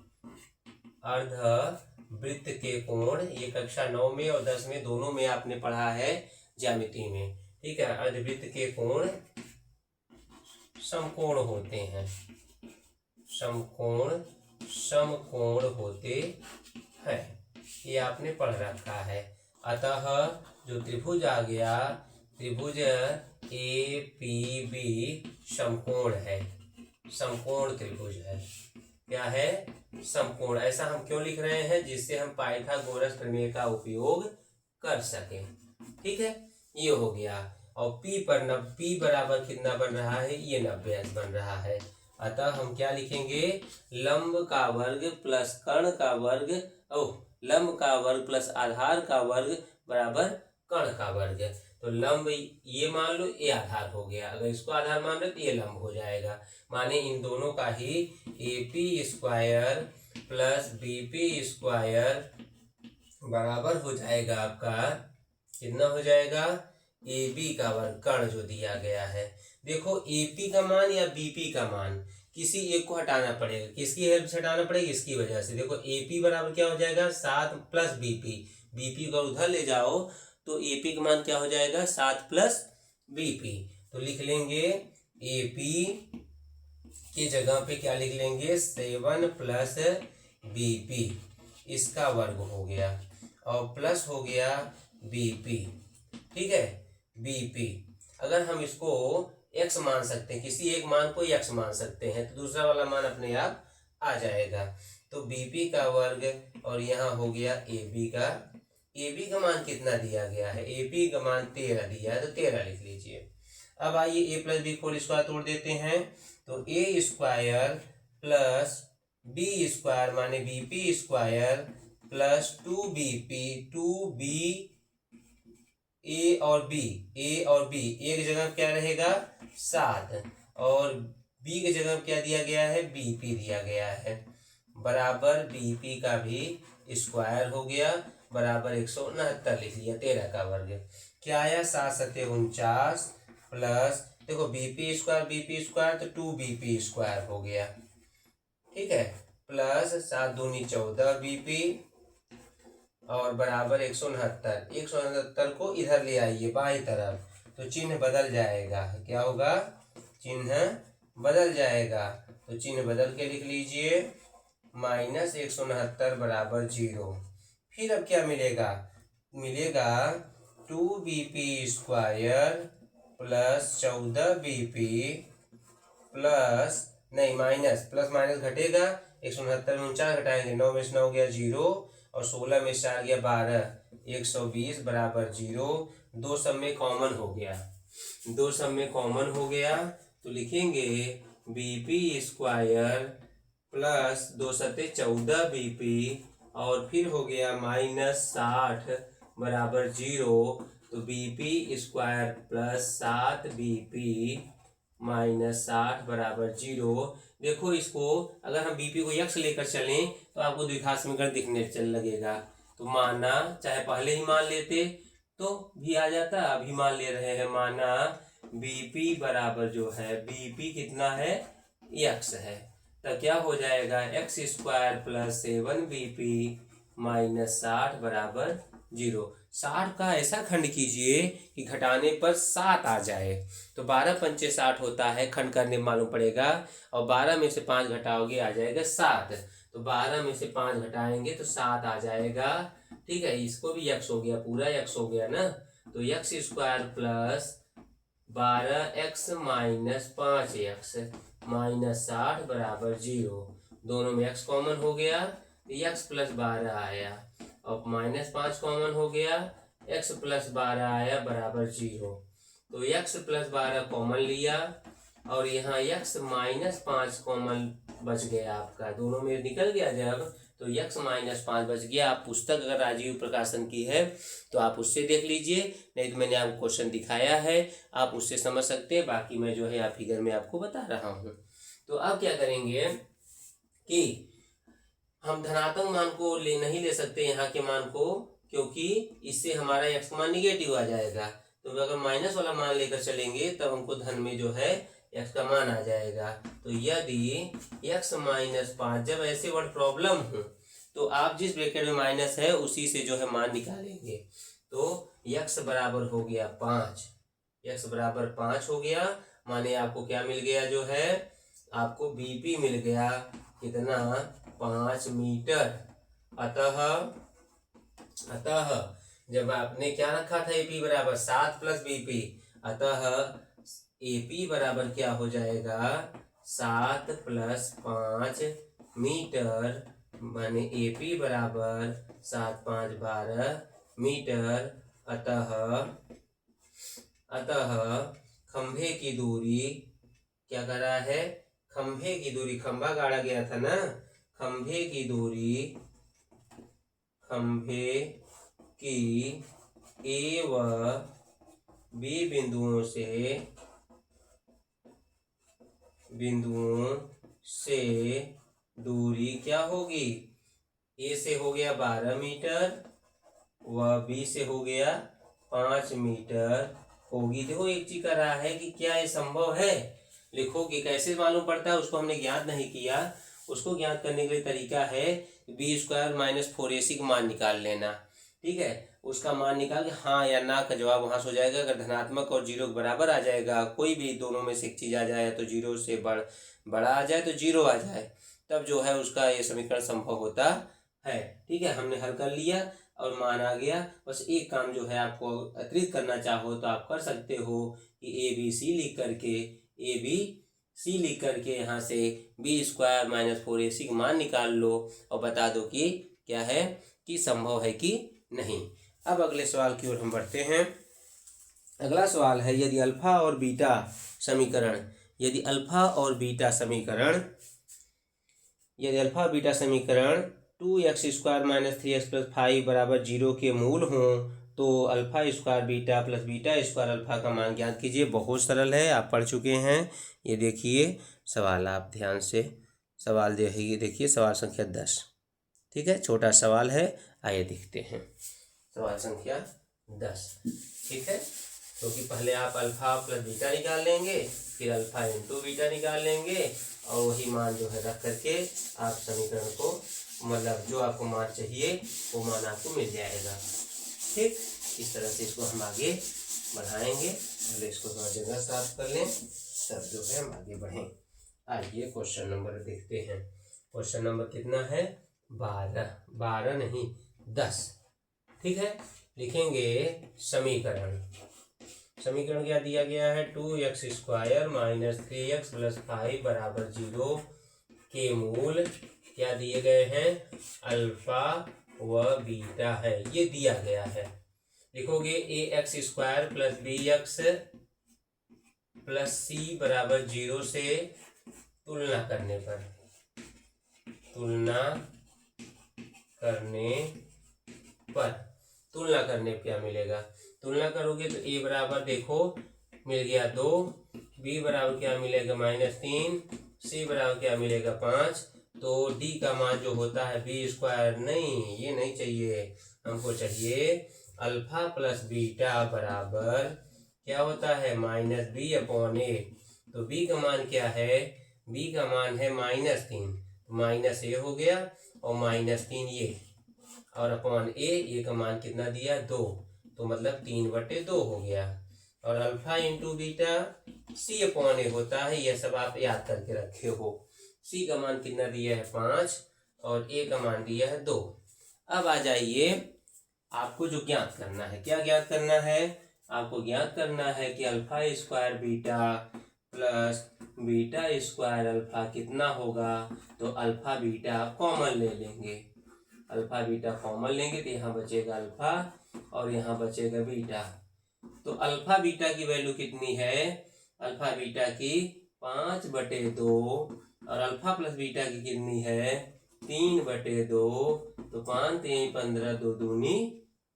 अर्धवृत्त के कोण, ये कक्षा 9 में और 10 में दोनों में आपने पढ़ा है ज्यामिति में। ठीक है, अर्धवृत्त के कोण समकोण होते हैं, समकोण होते हैं, ये आपने पढ़ रखा है। अतः जो त्रिभुज आ गया, त्रिभुज ए पी बी समकोण है, समकोण त्रिभुज है। क्या है? समकोण। ऐसा हम क्यों लिख रहे हैं? जिससे हम पाइथागोरस प्रमेय का उपयोग कर सकें। ठीक है, ये हो गया। और P पर P बराबर कितना बन रहा है? ये 90 बन रहा है। अतः हम क्या लिखेंगे? लंब का वर्ग प्लस कर्ण का वर्ग, लंब का वर्ग प्लस आधार का वर्ग बराबर कर्ण का वर्ग। तो लंब ये मान लो, ये आधार हो गया। अगर इसको आधार मान लो तो ये लंब हो जाएगा। माने इन दोनों का ही AP square plus BP square बराबर हो जाएगा आपका, कितना हो जाएगा? AB का वर्ग, कर्ण जो दिया गया है। देखो AP का मान या BP का मान, किसी एक को हटाना पड़ेगा। किसकी हेल्प से हटाना पड़ेगा? इसकी वजह से। देखो AP बराबर क्या हो जाएगा? 7 प्लस BP। BP को उधर ले जाओ तो AP का मान क्या हो जाएगा? 7 प्लस BP। तो लिख लेंगे AP की जगह पे क्या लिख लेंगे? 7 प्लस BP, इसका वर्ग हो गया और प्लस हो गया BP। ठीक है, BP अगर हम इसको x मान सकते हैं, किसी एक मान को x मान सकते हैं, तो दूसरा वाला मान अपने आप आ जाएगा। तो BP का वर्ग और यहाँ हो गया AB का। AB का मान कितना दिया गया है? AB का मान 13 दिया है, तो 13 लिख लीजिए। अब आइए a plus B whole square तोड़ देते हैं। तो a square plus b square माने BP square plus 2BP, 2b A और B, A और B एक जगह क्या रहेगा? 7 और बी की जगह क्या दिया गया है, बीपी दिया गया है, बराबर बीपी का भी स्क्वायर हो गया, बराबर 169 लिख लिया, 13 का वर्ग। क्या आया, 7×7 प्लस, देखो बीपी स्क्वायर तो 2bp स्क्वायर हो गया, ठीक है, प्लस 7×2 = 14 बीपी और बराबर 169 को इधर ले आइए बाई तरफ, तो चिन्ह बदल जाएगा, क्या होगा, चिन्ह बदल जाएगा, तो चिन्ह बदल के लिख लीजिए, -169 बराबर 0। फिर अब क्या मिलेगा, मिलेगा 2bp square plus 14bp plus, नहीं माइनस, प्लस माइनस घटेगा, 169 में 49 घटाएंगे, 9 में से 9 गया 0 और 16 में से 4 गया 12, 120 बराबर 0। दो सब में कॉमन हो गया, दो सब में कॉमन हो गया, तो लिखेंगे बीपी स्क्वायर प्लस 2 × 14 बीपी और फिर हो गया -60 बराबर 0, तो बीपी स्क्वायर प्लस 7bp -60 बराबर 0। देखो इसको अगर हम बीपी को यक्स लेकर चलें तो आपको द्विघात समीकरण दिखने चल लगेगा, तो माना, चाहे पहले ही मान लेते तो भी आ जाता, अभी मान ले रहे हैं, माना बीपी बराबर जो है, बीपी कितना है, यक्स है, तो क्या हो जाएगा, x² प्लस 7bp -60 बराबर 0। 60 का ऐसा खंड कीजिए कि घटाने पर 7 आ जाए, तो 12×5 = 60 होता है, खंड करने मालूम पड़ेगा, और 12 में से 5 घटाओगे आ जाएगा 7, तो 12 में से 5 घटाएंगे तो 7 आ जाएगा, ठीक है, इसको भी यक्स हो गया, पूरा यक्स हो गया ना, तो x² प्लस 12x - 5x -60 बराबर 0, दोनों में x कॉमन हो गया, x + 12 आया, और -5 कॉमन हो गया, x + 12 आया बराबर 0, तो x + 12 कॉमन लिया और यहाँ x - 5 कॉमन बच गया आपका, दोनों में निकल गया जब, तो x - 5 बच गया। आप पुस्तक अगर राजीव प्रकाशन की है तो आप उससे देख लीजिए, नहीं तो मैंने आपको क्वेश्चन दिखाया है, आप उससे समझ सकते हैं, बाकी मैं जो है आप फिगर में आपको बता रहा हूँ। तो अब क्या करेंगे कि हम धनात्मक मान को नहीं ले सकते यहाँ के मान को, क्योंकि इससे हमारा x मान निगेटिव आ जाएगा, तो अगर माइनस वाला मान लेकर चलेंगे तब हमको धन में जो है x का मान आ जाएगा। तो यदि x - 5, जब ऐसे वर्ड प्रॉब्लम हो तो आप जिस ब्रैकेट में माइनस है उसी से जो है मान निकालेंगे, तो x बराबर हो गया 5, x बराबर 5 हो गया, माने आपको क्या मिल गया, जो है आपको बीपी मिल गया, कितना, 5 मीटर। अतः जब आपने क्या रखा था, एपी बराबर 7 + बीपी, अतः एपी बराबर क्या हो जाएगा, 7 + 5 मीटर, माने एपी बराबर 7 × 5 = 12 मीटर। अतः खंभे की दूरी क्या कर रहा है, खंभे की दूरी, खंभा गाड़ा गया था ना, खंभे की दूरी, खंभे की ए व बी बिंदुओं से दूरी क्या होगी, ए से हो गया 12 मीटर व बी से हो गया 5 मीटर होगी। देखो एक चीज कर रहा है कि क्या ये संभव है, लिखो कि कैसे मालूम पड़ता है, उसको हमने ज्ञात नहीं किया, उसको ज्ञात करने के लिए तरीका है b² - 4ac का मान निकाल लेना, ठीक है, उसका मान निकाल के हाँ या ना का जवाब वहां से हो जाएगा। अगर धनात्मक और 0 के बराबर आ जाएगा, कोई भी दोनों में से एक चीज आ जाए, तो 0 से बड़ा आ जाए तो 0 आ जाए, तब जो है उसका ये समीकरण संभव होता है, ठीक है, हमने हल कर लिया और मान आ गया। बस एक काम जो है आपको अतिरिक्त करना चाहो तो आप कर सकते हो कि ABC लिख करके यहाँ से b² - 4ac का मान निकाल लो और बता दो कि क्या है, कि संभव है कि नहीं। अब अगले सवाल की ओर हम बढ़ते हैं। अगला सवाल है, यदि अल्फा और बीटा समीकरण 2x² - 3x + 5 = 0 के मूल हों तो alpha square beta plus beta square alpha का मान ज्ञात कीजिए। बहुत सरल है, आप पढ़ चुके हैं। ये देखिए सवाल, आप ध्यान से सवाल देखिए सवाल संख्या 10। ठीक है, छोटा सवाल है, आइए देखते हैं सवाल संख्या 10। ठीक है, क्योंकि पहले आप अल्फा प्लस बीटा निकाल लेंगे, फिर अल्फा इंटू बीटा निकाल लेंगे, और वही मान जो है रख करके आप समीकरण को, मतलब जो आपको मान चाहिए वो मान आपको मिल जाएगा। ठीक, इस तरह से इसको हम आगे बढ़ाएंगे। पहले इसको थोड़ा जगह साफ कर लें, तब जो है हम आगे बढ़ें। आइए क्वेश्चन नंबर देखते हैं। क्वेश्चन नंबर कितना है? 12 नहीं 10। ठीक है, लिखेंगे समीकरण। समीकरण क्या दिया गया है? 2x² माइनस 3x प्लस 5 बराबर 0 के मूल क्या दिए गए हैं? अल्फा व बीटा है, ये दिया गया है। लिखोगे ax² plus bx plus c बराबर 0 से तुलना करने पर क्या मिलेगा? तुलना करोगे तो a बराबर देखो मिल गया 2, b बराबर क्या मिलेगा? -3, c बराबर क्या मिलेगा? 5। तो d का मान जो होता है b², नहीं ये नहीं चाहिए, हमको चाहिए अल्फा प्लस बीटा बराबर क्या होता है? -b/a। तो b का मान क्या है? b का मान है -3, -a हो गया, और -3 ये, और अपॉन a, ये का मान कितना दिया? 2, तो मतलब 3/2 हो गया। और अल्फा इंटू बीटा c/a होता है, यह सब आप याद करके रखे हो। c का मान कितना दिया है? 5, और a का मान दिया है 2। अब आ जाइए, आपको जो ज्ञात करना है, क्या ज्ञात करना है? आपको ज्ञात करना है कि अल्फा² बीटा प्लस बीटा² अल्फा कितना होगा? तो अल्फा बीटा कॉमन ले लेंगे। अल्फा बीटा कॉमन लेंगे तो यहाँ बचेगा अल्फा और यहाँ बचेगा बीटा। तो अल्फा बीटा की वैल्यू कितनी है? अल्फा बीटा की 5/2, और अल्फा प्लस बीटा की कितनी है? 3/2। तो 5 3 15, 2 दूनी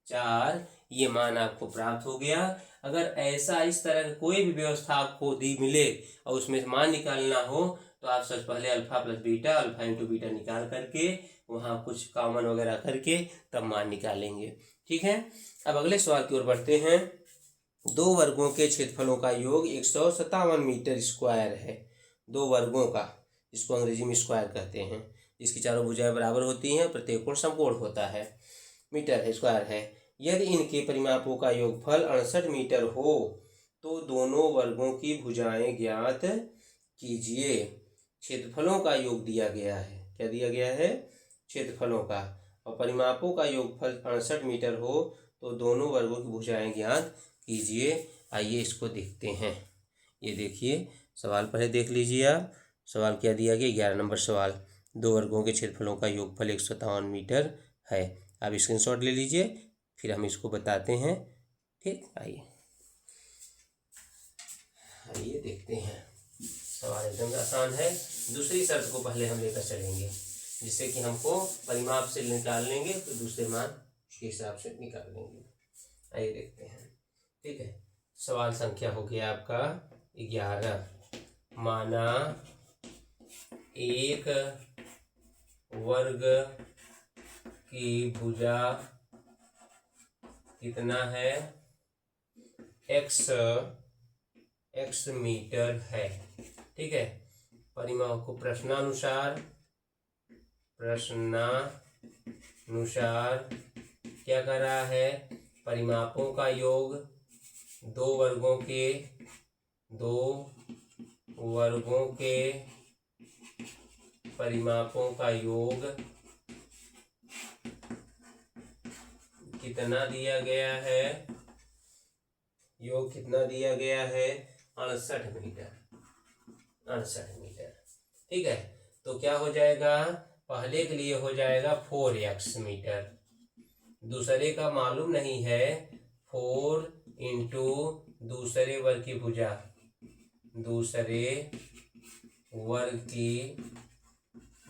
4। ये मान आपको प्राप्त हो गया। अगर ऐसा इस तरह की कोई भी व्यवस्था आपको दी मिले और उसमें मान निकालना हो, तो आप सबसे पहले alpha plus beta, alpha into beta निकाल करके वहाँ कुछ कॉमन वगैरह करके तब मान निकालेंगे। ठीक है, अब अगले सवाल की ओर बढ़ते हैं। 2 वर्गों के क्षेत्रफलों का योग 157 मीटर स्क्वायर है। 2 वर्गों का, इसको अंग्रेजी में स्क्वायर कहते हैं, जिसकी चारों भुजाएं बराबर होती हैं, प्रत्येक कोण समकोण होता है। मीटर है, स्क्वायर है। यदि इनके परिमापों का योगफल 68 मीटर हो तो दोनों वर्गों की भुजाएं ज्ञात कीजिए। क्षेत्रफलों का योग दिया गया है। क्या दिया गया है? क्षेत्रफलों का, और परिमापों का योगफल 68 मीटर हो तो दोनों वर्गों की भुजाएं ज्ञात कीजिए। आइए इसको देखते हैं। ये देखिए सवाल पहले देख लीजिए आप। सवाल क्या दिया गया? 11 नंबर सवाल। 2 वर्गों के क्षेत्रफलों का योगफल 157 मीटर है। आप स्क्रीनशॉट ले लीजिए, फिर हम इसको बताते हैं। ठीक, आइए देखते हैं। सवाल एकदम आसान है। दूसरी शर्त को पहले हम लेकर चलेंगे, जिससे कि हमको परिमाप से निकाल लेंगे तो दूसरे मान के हिसाब से निकाल लेंगे। आइए देखते हैं। ठीक है, सवाल संख्या हो गया आपका 11। माना एक वर्ग की भुजा कितना है? x मीटर है। ठीक है, परिमाप को प्रश्नानुसार क्या कर रहा है? परिमापों का योग 2 वर्गों के परिमापों का योग कितना दिया गया है? योग कितना दिया गया है? 68 मीटर। 68 मीटर। ठीक है, तो क्या हो जाएगा? पहले के लिए हो जाएगा 4x मीटर, दूसरे का मालूम नहीं है। 4 इंटू दूसरे वर्ग की भुजा, दूसरे वर्ग की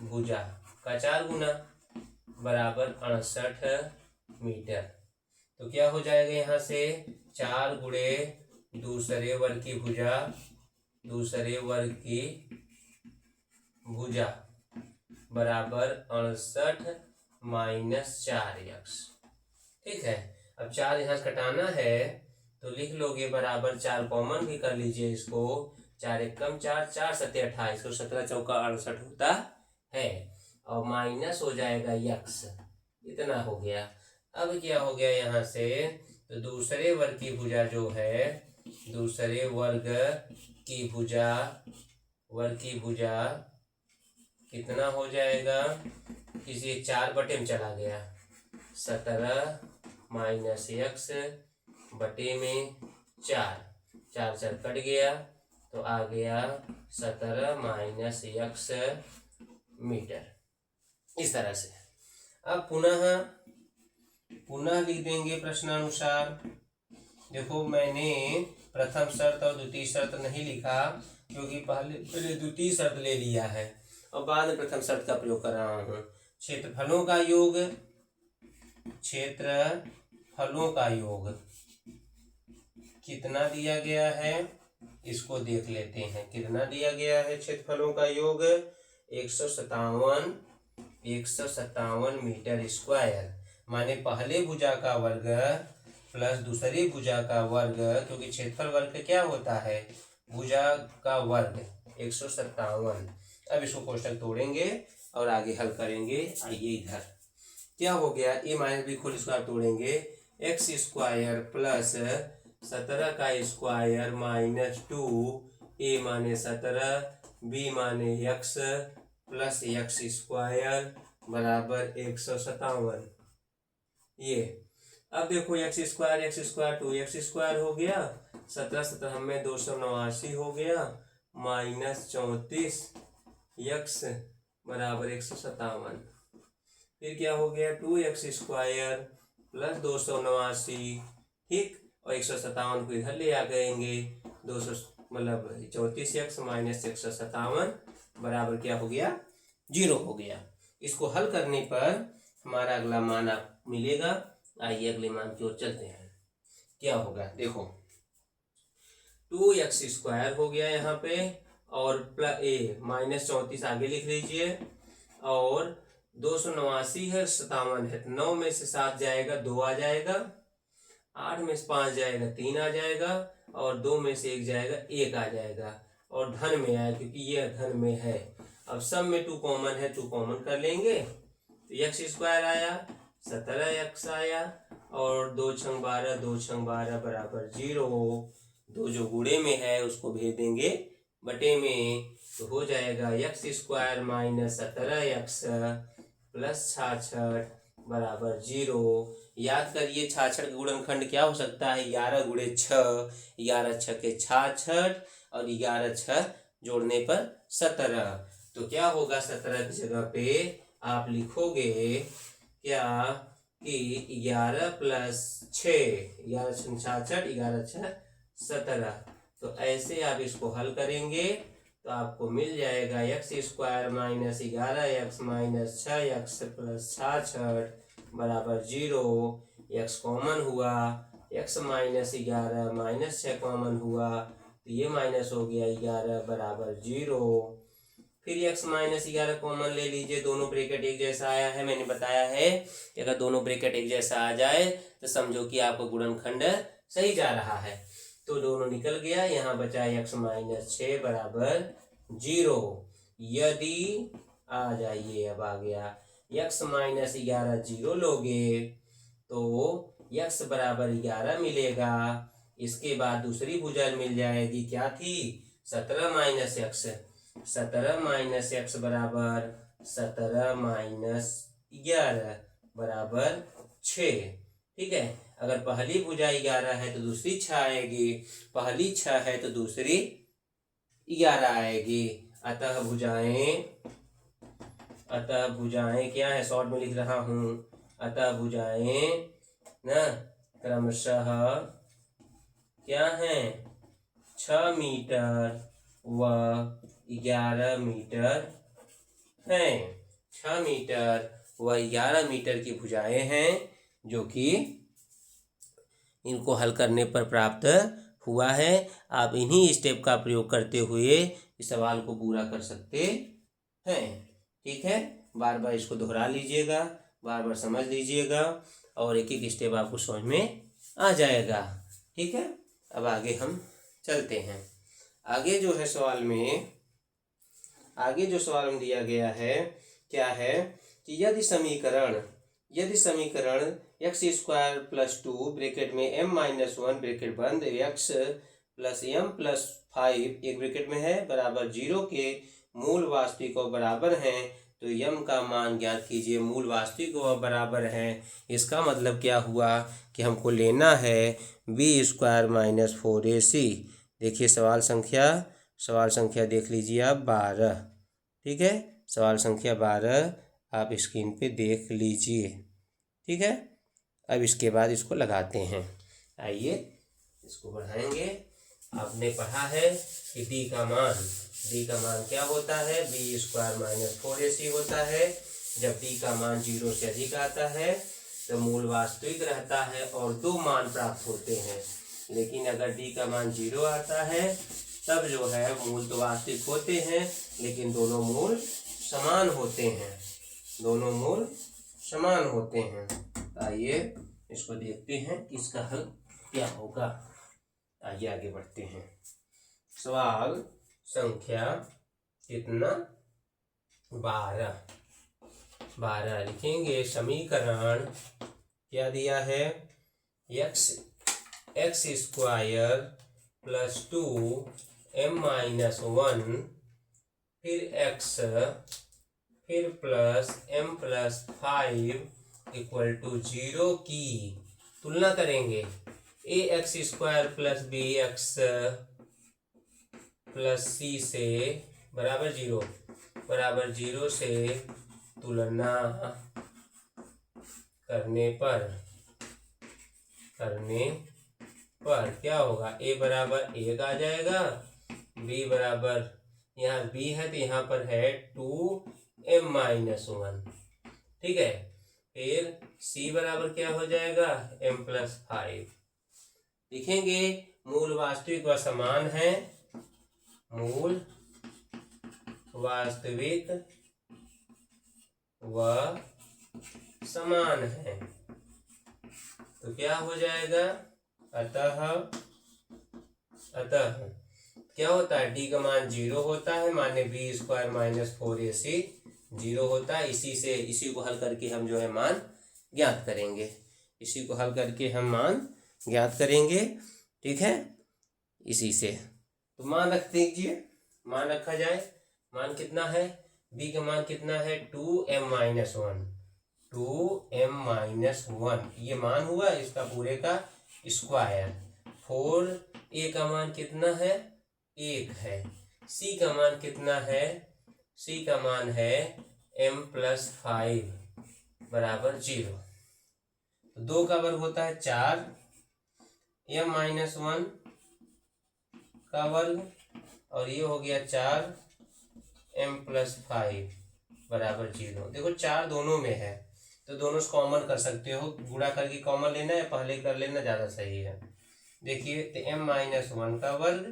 भुजा का 4 गुना बराबर 68 मीटर। तो क्या हो जाएगा यहाँ से 4 गुणे दूसरे वर्ग की भुजा बराबर 68 माइनस 4x। ठीक है, अब 4 यहाँ से घटाना है तो लिख लोगे बराबर 4 कॉमन भी कर लीजिए इसको, 4 एकम 4, 4 सत्ते 28, तो 17 चौका 68 होता है, और माइनस हो जाएगा x, इतना हो गया। अब क्या हो गया यहाँ से, तो दूसरे वर्ग की भुजा जो है, दूसरे वर्ग की भुजा कितना हो जाएगा, किसी 4 बटे में चला गया, 17 माइनस x बटे में 4, 4 कट गया तो आ गया 17 माइनस x मीटर। इस तरह से अब पुनः लिख देंगे प्रश्नानुसार। देखो मैंने प्रथम शर्त और द्वितीय शर्त नहीं लिखा, क्योंकि पहले द्वितीय शर्त ले लिया है और बाद में प्रथम शर्त का प्रयोग कर रहा हूँ। क्षेत्रफलों का योग कितना दिया गया है, इसको देख लेते हैं। कितना दिया गया है क्षेत्रफलों का योग, 157 मीटर स्क्वायर, माने पहले भुजा का वर्ग प्लस दूसरी भुजा का वर्ग, क्योंकि क्षेत्रफल वर्ग क्या होता है, भुजा का वर्ग 157। अब इसको कोष्टक तोड़ेंगे और आगे हल करेंगे। आइए इधर क्या हो गया, ए माइनस बी होल स्क्वायर तोड़ेंगे, एक्स स्क्वायर प्लस 17 का स्क्वायर माइनस 2, ए माने 17, बी माने एक्स प्लस एक्स स्क्वायर बराबर 157। ये अब देखो एक्स स्क्वायर 2 एक्स स्क्वायर हो गया, 17 में 289 हो गया, माइनस 34 एक्स बराबर 157। फिर क्या हो गया, 2x स्क्वायर प्लस 289, ठीक, और 157 को इधर ले आ गएंगे, 200 मतलब 34x माइनस 157 बराबर क्या हो गया, 0 हो गया। इसको हल करने पर हमारा अगला मान आप मिलेगा। आइए अगले मान की ओर चलते हैं। क्या होगा, देखो 2x स्क्वायर हो गया यहाँ पे, और प्लस माइनस 34 आगे लिख लीजिए, और 289 है, 57 है, 9 में से 7 जाएगा 2 आ जाएगा, 8 में से 5 जाएगा 3 आ जाएगा, और 2 में से 1 जाएगा 1 आ जाएगा, और धन में आया क्योंकि ये धन में है। अब सब में 2 कॉमन है, 2 कॉमन कर लेंगे तो एक्स स्क्वायर आया, 17x आया, और 2 छंग 12, 2 छंग 12 बराबर 0। 2 जो गुणे में है उसको भेज देंगे बटे में, तो हो जाएगा x square minus 17x plus 66 बराबर 0। याद करिए 66 का गुणनखंड क्या हो सकता है, 11 गुणे 6, 11 छके 66, और 11 6 जोड़ने पर 17। तो क्या होगा, 17 की जगह पे आप लिखोगे क्या कि 11 प्लस 6, 11 छंग 66, 11 6 17। तो ऐसे आप इसको हल करेंगे तो आपको मिल जाएगा x square minus 11x minus 6x plus 66 बराबर 0। एक्स कॉमन हुआ, x माइनस 11 माइनस 6 कॉमन हुआ तो ये माइनस हो गया 11 बराबर 0। फिर x माइनस 11 कॉमन ले लीजिए, दोनों ब्रैकेट एक जैसा आया है। मैंने बताया है कि अगर दोनों ब्रैकेट एक जैसा आ जाए तो समझो कि आपका गुणनखंड सही जा रहा है। तो दोनों निकल गया, यहाँ बचा x माइनस 6 बराबर 0। यदि आ जाइए, अब आ गया x माइनस 11 0 लोगे तो x बराबर 11 मिलेगा। इसके बाद दूसरी भुजा मिल जाएगी, क्या थी, 17 माइनस एक्स, 17 माइनस एक्स बराबर 17 माइनस 11 बराबर 6। ठीक है, अगर पहली भुजा 11 है तो दूसरी 6 आएगी, पहली 6 है तो दूसरी 11 आएगी। अतः भुजाएं क्या है, शॉर्ट में लिख रहा हूं, अतः भुजाएं ना क्रमशः क्या है, 6 मीटर व 11 मीटर हैं। 6 मीटर व 11 मीटर की भुजाएं हैं, जो कि इनको हल करने पर प्राप्त हुआ है। आप इन्हीं स्टेप का प्रयोग करते हुए इस सवाल को पूरा कर सकते हैं। ठीक है, बार बार इसको दोहरा लीजिएगा, बार बार समझ लीजिएगा और एक एक स्टेप आपको समझ में आ जाएगा। ठीक है, अब आगे हम चलते हैं। आगे जो सवाल में दिया गया है क्या है कि यदि समीकरण एक्स स्क्वायर प्लस 2 ब्रैकेट में m माइनस 1 ब्रैकेट बंद x प्लस m प्लस 5 एक ब्रैकेट में है बराबर 0 के मूल वास्तविक और बराबर हैं तो m का मान ज्ञात कीजिए। मूल वास्तविक और बराबर है, इसका मतलब क्या हुआ कि हमको लेना है b स्क्वायर माइनस 4ac। देखिए सवाल संख्या देख लीजिए आप 12। ठीक है, सवाल संख्या 12 आप स्क्रीन पे देख लीजिए। ठीक है, अब इसके बाद इसको लगाते हैं। आइए इसको बढ़ाएंगे। आपने पढ़ा है कि d का मान क्या होता है, b स्क्वायर माइनस 4ac होता है। जब d का मान 0 से अधिक आता है तो मूल वास्तविक रहता है और दो मान प्राप्त होते हैं। लेकिन अगर d का मान 0 आता है तब जो है मूल तो वास्तविक होते हैं लेकिन दोनों मूल समान होते हैं। आइए इसको देखते हैं कि इसका हल क्या होगा। आइए आगे बढ़ते हैं। सवाल संख्या कितना 12 लिखेंगे। समीकरण क्या दिया है, x square plus 2 m minus 1 फिर x फिर plus m plus 5 equal to 0 की तुलना करेंगे। A x square plus B x plus C से बराबर 0 से तुलना करने पर क्या होगा, a बराबर 1 आ जाएगा, b बराबर यहाँ b है तो यहाँ पर है 2m माइनस 1। ठीक है, फिर c बराबर क्या हो जाएगा m प्लस 5। लिखेंगे मूल वास्तविक व समान है, मूल वास्तविक व समान है तो क्या हो जाएगा, अतः क्या होता है, d का मान 0 होता है, माने b स्क्वायर माइनस 4ac 0 होता है। इसी को हल करके हम जो है मान ज्ञात करेंगे। ठीक है, इसी से तो मान रख दीजिए, मान रखा जाए। मान कितना है, b का मान कितना है 2m माइनस 1 ये मान हुआ इसका पूरे का स्क्वायर। 4a का मान कितना है 1 है। c का मान कितना है, c का मान है m प्लस 5 बराबर 0। 2 का वर्ग होता है 4, m माइनस 1 का वर्ग और ये हो गया 4 m प्लस 5 बराबर 0। देखो 4 दोनों में है तो दोनों से कॉमन कर सकते हो, गुणा करके कॉमन लेना है, पहले कर लेना ज़्यादा सही है। देखिए तो m माइनस 1 का वर्ग।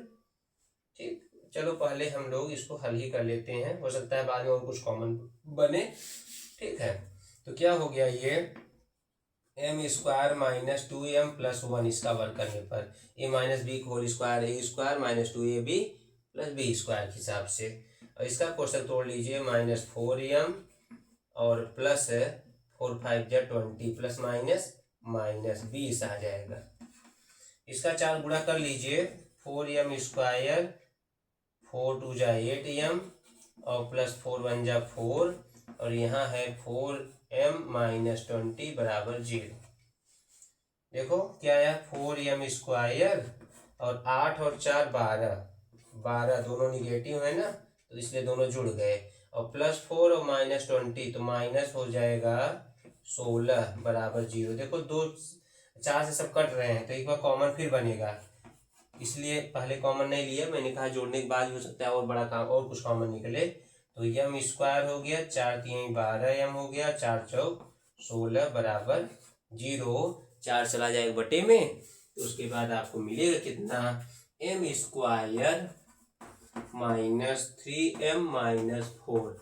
ठीक, चलो पहले हम लोग इसको हल ही कर लेते हैं, हो सकता है बाद में और कुछ कॉमन बने। ठीक है, तो क्या हो गया, ये m square minus 2m plus 1 इसका वर्ग करने पर a minus B whole square a square minus 2ab plus B square के हिसाब से। और इसका कोष्टक तोड़ लीजिए, माइनस 4m और प्लस 4 5 जा 20 प्लस माइनस 20 आ जाएगा। इसका 4 गुणा कर लीजिए, 4m स्क्वायर 4 2 जा 8m और प्लस 4 1 जा 4 और यहाँ है 4m माइनस 20 बराबर 0। देखो क्या है, 4m स्क्वायर और 8 और 4 12 दोनों निगेटिव है ना, तो इसलिए दोनों जुड़ गए। और प्लस 4 और माइनस 20 तो माइनस हो जाएगा 16 बराबर 0। देखो 2 4 से सब कट रहे हैं तो एक बार कॉमन फिर बनेगा, इसलिए पहले कॉमन नहीं लिया। मैंने कहा जोड़ने के बाद भी हो सकता है और बड़ा काम और कुछ कॉमन निकले। तो m स्क्वायर हो गया, 4 3 12m हो गया, 4 4 16 बराबर 0। 4 चला जाएगा बटे में तो उसके बाद आपको मिलेगा कितना, एम स्क्वायर माइनस 3m-4।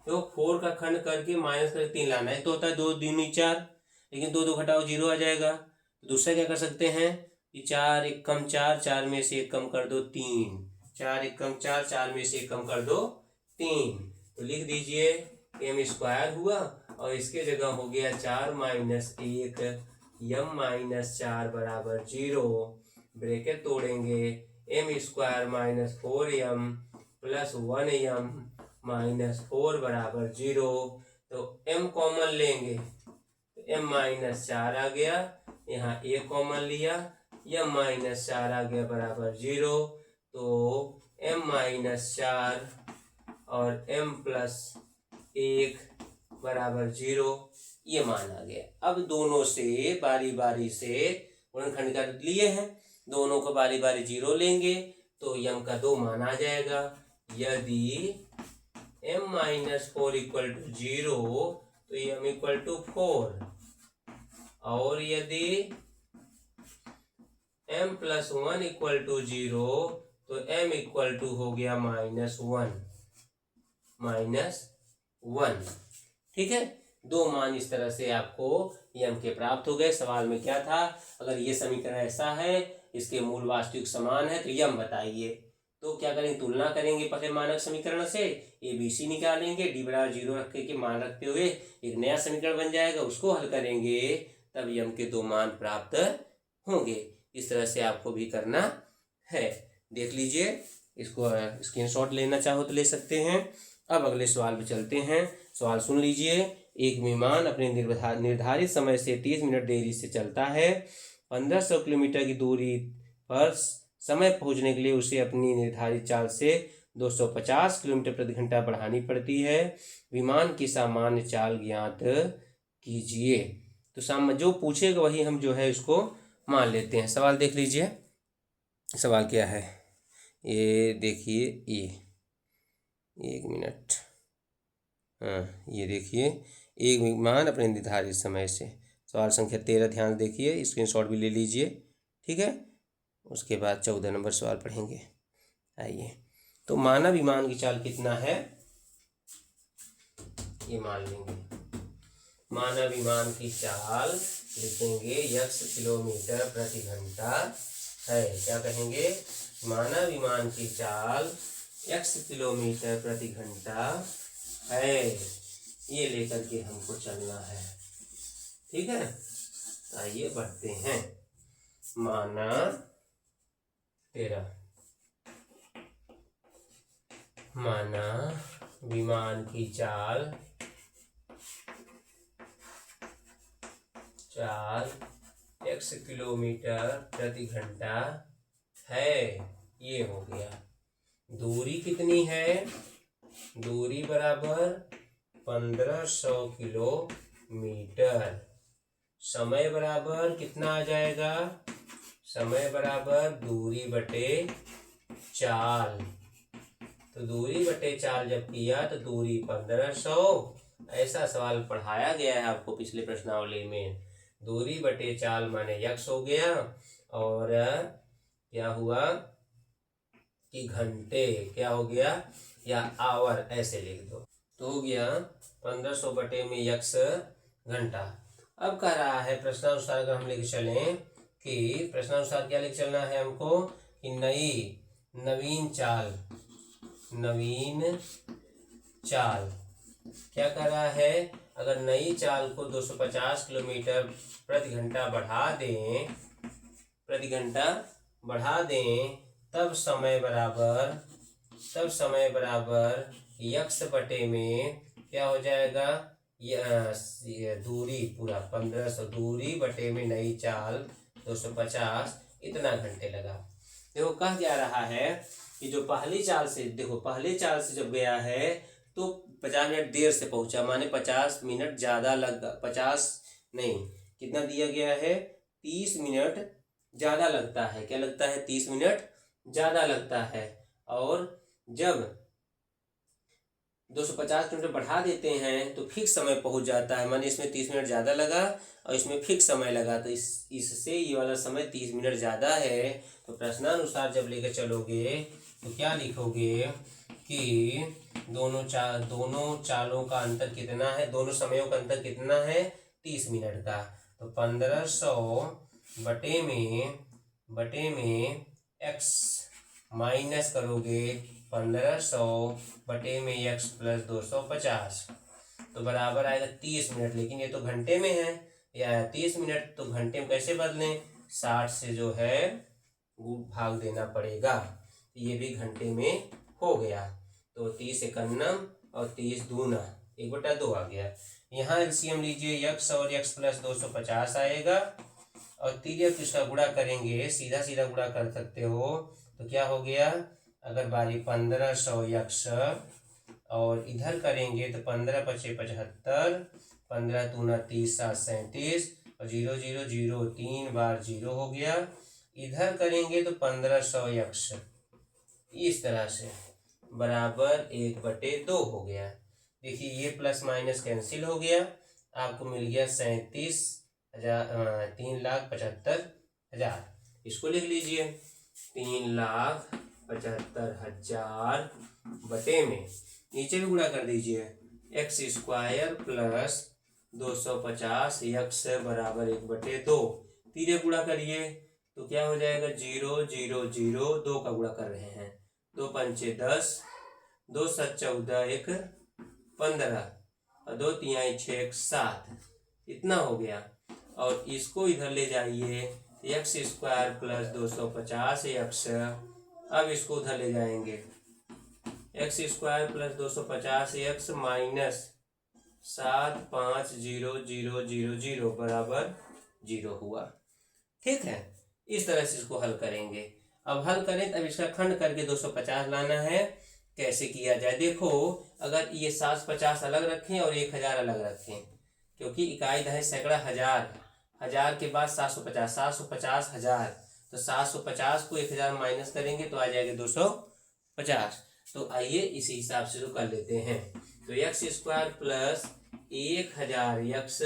तो 4 का खंड करके माइनस करके 3 लाना है, तो होता है 2 दूनी 4, लेकिन 2 2 घटाओ 0 आ जाएगा। तो दूसरा क्या कर सकते हैं कि 4 1 कम 4, 4 में से 1 कम कर दो 3, 4 1 कम 4, 4 में से 1 कम कर दो 3। तो लिख दीजिए एम स्क्वायर हुआ और इसके जगह हो गया 4 माइनस 1 m माइनस 4 बराबर 0। ब्रैकेट तोड़ेंगे, M square minus 4m plus 1m minus 4 बराबर 0। तो m कॉमन लेंगे तो m माइनस 4 आ गया, यहाँ a कॉमन लिया, m माइनस 4 आ गया बराबर 0। तो m माइनस 4 और m प्लस 1 बराबर 0, ये मान आ गया। अब दोनों से बारी बारी से गुणनखंड कर लिए हैं, दोनों को बारी बारी 0 लेंगे तो m का 2 मान आ जाएगा। यदि m माइनस 4 इक्वल टू 0 तो m इक्वल टू 4, और यदि m प्लस 1 इक्वल टू 0 तो m इक्वल टू हो गया -1। ठीक है, 2 मान इस तरह से आपको m के प्राप्त हो गए। सवाल में क्या था, अगर ये समीकरण ऐसा है, इसके मूल वास्तविक समान है तो m बताइए। तो क्या करेंगे, तुलना करेंगे पहले मानक समीकरण से, ABC निकालेंगे, d बराबर 0 रखते के मान रखते हुए एक नया समीकरण बन जाएगा, उसको हल करेंगे, तब m के 2 मान प्राप्त होंगे। इस तरह से आपको भी करना है। देख लीजिए, इसको स्क्रीनशॉट लेना चाहो तो ले सकते हैं। अब अगले सवाल पे चलते हैं। सवाल सुन लीजिए। एक विमान अपने निर्धारित समय से 30 मिनट देरी से चलता है। 1500 किलोमीटर की दूरी पर समय पहुंचने के लिए उसे अपनी निर्धारित चाल से 250 किलोमीटर प्रति घंटा बढ़ानी पड़ती है। विमान की सामान्य चाल ज्ञात कीजिए। तो जो पूछेगा वही हम जो है इसको मान लेते हैं। सवाल देख लीजिए, सवाल क्या है, ये देखिए, ये 1 मिनट, हाँ ये देखिए, एक विमान अपने निर्धारित समय से, सवाल संख्या 13 ध्यान देखिए, स्क्रीनशॉट भी ले लीजिए। ठीक है, उसके बाद 14 नंबर सवाल पढ़ेंगे। आइए, तो मानव विमान की चाल कितना है ये मान लेंगे। मानव विमान की चाल लिखेंगे x किलोमीटर प्रति घंटा है। क्या कहेंगे, मानव विमान की चाल x किलोमीटर प्रति घंटा है, ये लेकर के हमको चलना है। ठीक है, आइए बढ़ते हैं। माना 13, माना विमान की चाल x किलोमीटर प्रति घंटा है, ये हो गया। दूरी कितनी है, दूरी बराबर 1500 किलोमीटर। समय बराबर कितना आ जाएगा, समय बराबर दूरी बटे चाल। तो दूरी बटे चाल जब किया तो दूरी 1500, ऐसा सवाल पढ़ाया गया है आपको पिछले प्रश्नावली में। दूरी बटे चाल माने x हो गया, और क्या हुआ कि घंटे, क्या हो गया, या आवर ऐसे लिख दो, तो हो गया 1500 बटे में x घंटा। अब कह रहा है प्रश्नानुसार अगर हम लेके चलें कि प्रश्नानुसार क्या लेके चलना है हमको कि नवीन चाल क्या कर रहा है, अगर नई चाल को 250 किलोमीटर प्रति घंटा बढ़ा दें तब समय बराबर x बटे में क्या हो जाएगा, ये दूरी पूरा 1500, दूरी बटे में नई चाल 250, इतना घंटे लगा। देखो कह क्या रहा है कि जो पहली चाल से, देखो पहले चाल से जब गया है तो 50 मिनट देर से पहुंचा, माने 50 मिनट ज्यादा लगा, 50 नहीं, कितना दिया गया है, 30 मिनट ज्यादा लगता है। क्या लगता है, 30 मिनट ज्यादा लगता है। और जब 250 किलोमीटर बढ़ा देते हैं तो फिक्स समय पहुंच जाता है, माने इसमें 30 मिनट ज़्यादा लगा और इसमें फिक्स समय लगा, तो इससे ये वाला समय 30 मिनट ज़्यादा है। तो प्रश्नानुसार जब लेकर चलोगे तो क्या लिखोगे कि दोनों चालों का अंतर कितना है, दोनों समयों का अंतर कितना है, 30 मिनट का। तो 1500 बटे में x माइनस करोगे 1500 बटे में x प्लस 250 तो बराबर आएगा 30 मिनट। लेकिन ये तो घंटे में है, या 30 मिनट तो घंटे में कैसे बदलें, 60 से जो है भाग देना पड़ेगा, ये भी घंटे में हो गया। तो 30 एकन्नम और 30 दूना 1/2 आ गया। यहाँ एलसीएम लीजिए, x और x प्लस 250 आएगा और तिर्यक इसका गुणा करेंगे, सीधा सीधा गुणा कर सकते हो। तो क्या हो गया, अगर बारी 1500 x और इधर करेंगे तो 15 पचे 75, 15 दूना 30, 7 37 और 0 0 0 3 बार 0 हो गया। इधर करेंगे तो 1500 x इस तरह से बराबर 1/2 हो गया। देखिए ये प्लस माइनस कैंसिल हो गया, आपको मिल गया 3,75,000। इसको लिख लीजिए 3,75,000 बटे में, नीचे भी गुणा कर दीजिए, x² प्लस 250 x बराबर 1/2। तीसरे गुणा करिए तो क्या हो जाएगा, 0 0 0 2 का गुणा कर रहे हैं, 2 पंचे 10, 2 7 14 1 15 और 2 तिहाई 6 7, इतना हो गया। और इसको इधर ले जाइए, x² प्लस 250 x, अब इसको उधर ले जाएंगे, x² प्लस 250 x माइनस 75000 बराबर 0 हुआ। ठीक है, इस तरह से इसको हल करेंगे। अब हल करें तब इसका खंड करके 250 लाना है। कैसे किया जाए, देखो अगर ये 750 अलग रखें और 1000 अलग रखें, क्योंकि इकाई दहाई सैकड़ा हजार के बाद 750 750 हजार, तो 750 को 1000 माइनस करेंगे तो आ जाएगा 250। तो आइए इसी हिसाब से तो कर लेते हैं। तो x² plus 1000 x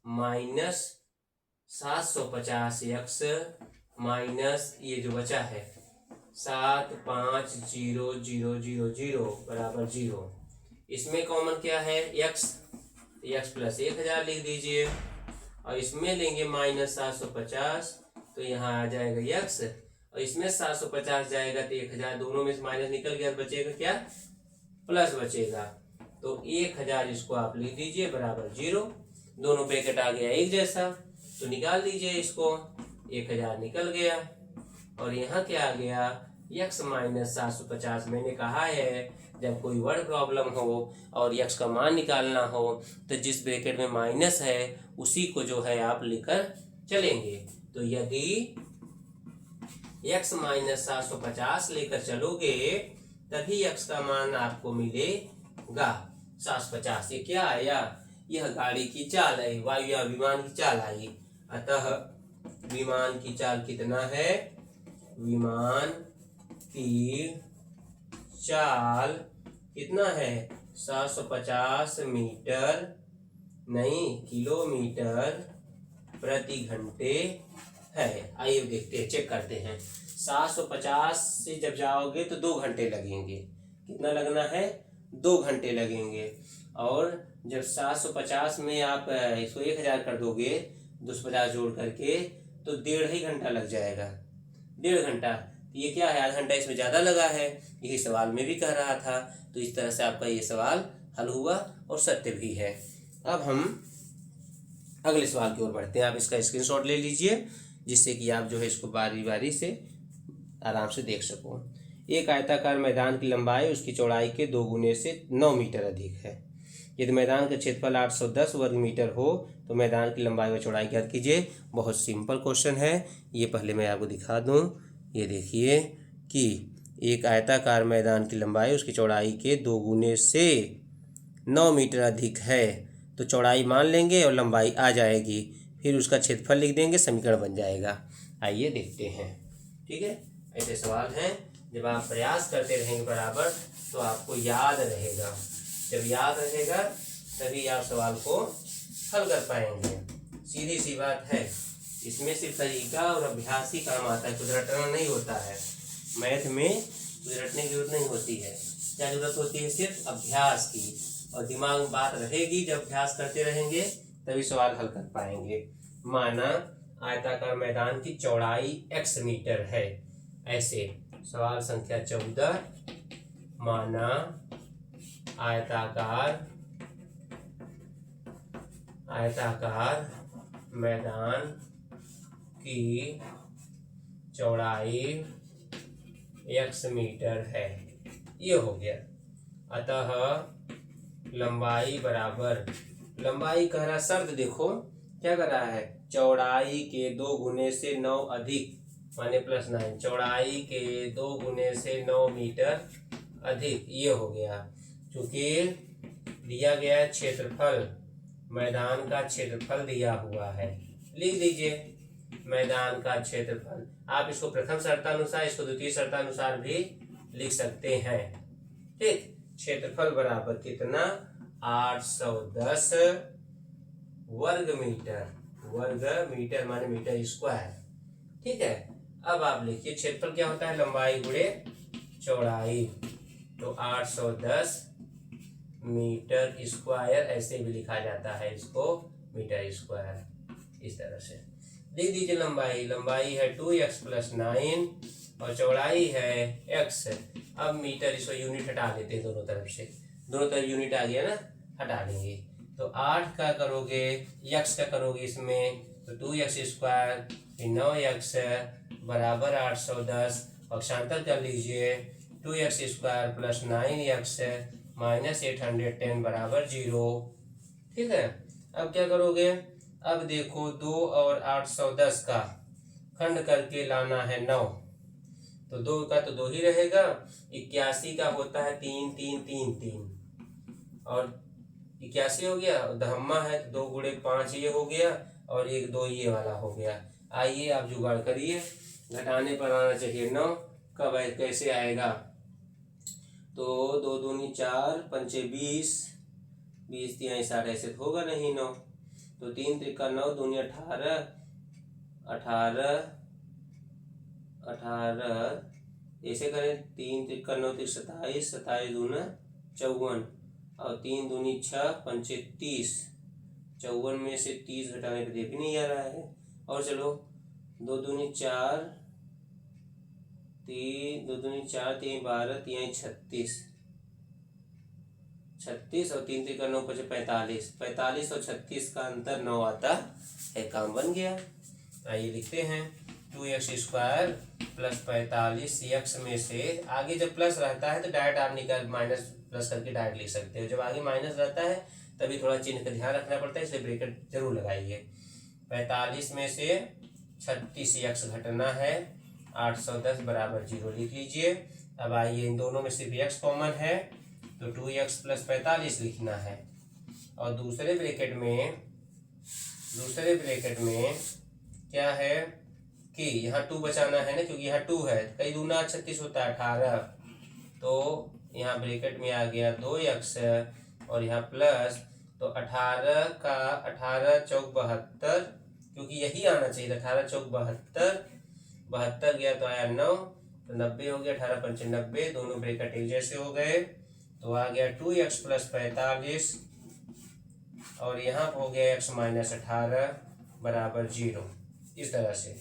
minus 750 x minus ये जो बचा है 75000 बराबर 0। इसमें कॉमन क्या है, x प्लस 1000 लिख दीजिए और इसमें लेंगे माइनस 750, तो यहाँ आ जाएगा x और इसमें 750 जाएगा तो 1000, दोनों में से माइनस निकल गया, बचेगा क्या, प्लस बचेगा। तो 1000 इसको आप लिख दीजिए बराबर 0। दोनों ब्रैकेट आ गया एक जैसा, तो निकाल दीजिए इसको, 1000 निकल गया। और यहाँ क्या आ गया, x माइनस 750। मैंने कहा है जब कोई वर्ड प्रॉब्लम हो और x का मान निकालना हो तो जिस ब्रैकेट में माइनस है उसी को जो है आप लेकर चलेंगे। तो यदि x माइनस 750 लेकर चलोगे तभी x का मान आपको मिलेगा 750। ये क्या आया, यह गाड़ी की चाल है, वायु या विमान की चाल आई। अतः विमान की चाल कितना है, विमान की चाल कितना है, 750 मीटर नहीं किलोमीटर प्रति घंटे है। आइए देखते हैं, चेक करते हैं। 750 से जब जाओगे तो 2 घंटे लगेंगे, कितना लगना है, 2 घंटे लगेंगे। और जब 750 में आप इसको 1000 कर दोगे 250 जोड़ करके तो 1.5 घंटा लग जाएगा, 1.5 घंटा। ये क्या है, आधा घंटा इसमें ज़्यादा लगा है, यही सवाल में भी कह रहा था। तो इस तरह से आपका ये सवाल हल हुआ और सत्य भी है। अब हम अगले सवाल की ओर बढ़ते हैं। आप इसका स्क्रीनशॉट ले लीजिए जिससे कि आप जो है इसको बारी बारी से आराम से देख सको। एक आयताकार मैदान की लंबाई उसकी चौड़ाई के 2 गुने से 9 मीटर अधिक है। यदि मैदान का क्षेत्रफल 810 वर्ग मीटर हो तो मैदान की लंबाई व चौड़ाई ज्ञात कीजिए। बहुत सिंपल क्वेश्चन है ये, पहले मैं आपको दिखा दूं। ये देखिए कि एक आयताकार मैदान की लंबाई उसकी चौड़ाई के 2 गुने से 9 मीटर अधिक है, तो चौड़ाई मान लेंगे और लंबाई आ जाएगी, फिर उसका क्षेत्रफल लिख देंगे, समीकरण बन जाएगा। आइए देखते हैं। ठीक है, ऐसे सवाल हैं जब आप प्रयास करते रहेंगे बराबर तो आपको याद रहेगा। जब याद रहेगा तभी आप सवाल को हल कर पाएंगे। सीधी सी बात है। इसमें सिर्फ तरीका और अभ्यास ही काम आता है, कुछ रटना नहीं होता है। मैथ में कुछ रटने की जरूरत नहीं होती है। क्या जरूरत होती है? सिर्फ अभ्यास की। और दिमाग में बात रहेगी, जब अभ्यास करते रहेंगे तभी सवाल हल कर पाएंगे। माना आयताकार मैदान की चौड़ाई x मीटर है। ऐसे सवाल संख्या 14, माना आयताकार मैदान की चौड़ाई x मीटर है। ये हो गया। अतः लंबाई बराबर, लंबाई कह रहा, शर्त देखो क्या कर रहा है, चौड़ाई के 2 गुने से 9 अधिक माने +9, चौड़ाई के 2 गुने से 9 मीटर अधिक। ये हो गया। चूंकि दिया गया है क्षेत्रफल, मैदान का क्षेत्रफल दिया हुआ है, लिख दीजिए मैदान का क्षेत्रफल। आप इसको प्रथम शर्तानुसार, इसको द्वितीय शर्तानुसार भी लिख सकते हैं। ठीक, क्षेत्रफल बराबर कितना, 810 वर्ग मीटर माने मीटर स्क्वायर। ठीक है, अब आप लिखिए क्षेत्रफल क्या होता है, लंबाई गुणे चौड़ाई। तो 810 मीटर स्क्वायर, ऐसे भी लिखा जाता है इसको, मीटर स्क्वायर। इस तरह से लिख दीजिए। लंबाई है 2x + 9 और चौड़ाई है x। अब मीटर, इसको यूनिट हटा लेते हैं दोनों तरफ से, दोनों तरफ यूनिट आ गया ना, हटा लेंगे। तो 8 का करोगे, x का करोगे इसमें, तो 2x² फिर 9x बराबर 810। पक्षांतर कर लीजिए, 2x² + 9x - 810 बराबर 0। ठीक है, अब क्या करोगे, अब देखो 2 और 810 का खंड करके लाना है 9, तो 2 का तो 2 ही रहेगा। 81 का होता है 3 3 3 3 और 81 हो गया। धम्मा है तो 2 गुणे 5 ये हो गया और 1 2 ये वाला हो गया। आइए आप जुगाड़ करिए, घटाने पर आना चाहिए 9। कब है, कैसे आएगा, तो 2 दूनी 4 पंचे 20 20 3 60, ऐसे तो होगा नहीं 9। तो 3 त्रिका 9 दूनी 18 18 18, ऐसे करें 3 त्रिका 9 3 27 27 दूना 54 और 3 दूनी 6 पंचे 30। 54 में से 30 घटाने पर देख भी नहीं आ रहा है। और चलो 2 दूनी 4 3 2 दूनी 4 3 12 3 36 36 और 3 त्रिका 9 पंचे 45 45 और 36 का अंतर 9 आता है। काम बन गया। आइए लिखते हैं 2x² + 45 x में से, आगे जब प्लस रहता है तो डायरेक्ट आप निकाल माइनस प्लस करके डायरेक्ट लिख सकते हो। जब आगे माइनस रहता है तभी थोड़ा चिन्ह का ध्यान रखना पड़ता है, इसलिए ब्रैकेट जरूर लगाइए। 45 में से 36x घटना है, 810 बराबर 0 लिख लीजिए। अब आइए इन दोनों में सिर्फ x कॉमन है तो 2x + 45 लिखना है। और दूसरे ब्रैकेट में क्या है कि यहाँ 2 बचाना है ना, क्योंकि यहाँ 2 है, कई दूना 36 होता है 18। तो यहाँ ब्रैकेट में आ गया 2x और यहाँ प्लस, तो 18 का 18 चौक 72, क्योंकि यही आना चाहिए था, 18 चौक 72, 72 गया तो आया 9, तो 90 हो गया। 18 पंचे 90, दोनों ब्रैकेट एक जैसे हो गए। तो आ गया 2x + 45 और यहाँ हो गया x - 18 बराबर 0। इस तरह से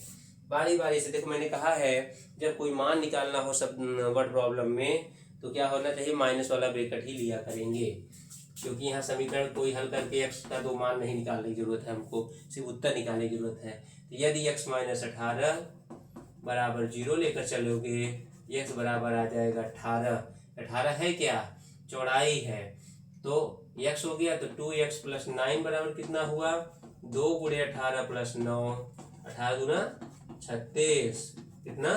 बारी बारी से देखो, मैंने कहा है जब कोई मान निकालना हो सब वर्ड प्रॉब्लम में तो क्या होना चाहिए, माइनस वाला ब्रैकेट ही लिया करेंगे, क्योंकि यहाँ समीकरण कोई हल करके x का 2 मान नहीं निकालने की जरूरत है, हमको सिर्फ उत्तर निकालने की जरूरत है। तो यदि x - 18 बराबर 0 लेकर चलोगे, x बराबर आ जाएगा 18। 18 है क्या, चौड़ाई है, तो x हो गया। तो 2x + 9 बराबर कितना हुआ, 2 गुणे 18 + 9, 18 दूना 36, कितना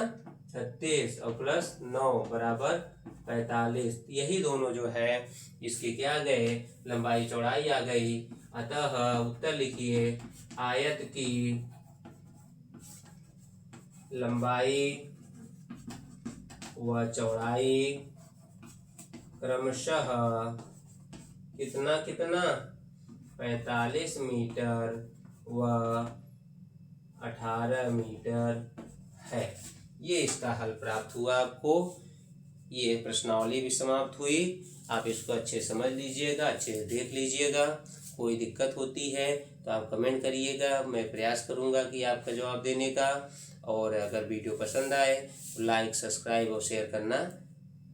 36 और प्लस 9 बराबर 45। यही दोनों जो है इसके क्या आ गए, लंबाई चौड़ाई आ गई। अतः उत्तर लिखिए, आयत की लंबाई व चौड़ाई क्रमशः कितना 45 मीटर व 18 मीटर है। ये इसका हल प्राप्त हुआ आपको। ये प्रश्नावली भी समाप्त हुई। आप इसको अच्छे समझ लीजिएगा, अच्छे से देख लीजिएगा। कोई दिक्कत होती है तो आप कमेंट करिएगा, मैं प्रयास करूंगा कि आपका जवाब देने का। और अगर वीडियो पसंद आए तो लाइक, सब्सक्राइब और शेयर करना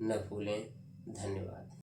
न भूलें। धन्यवाद।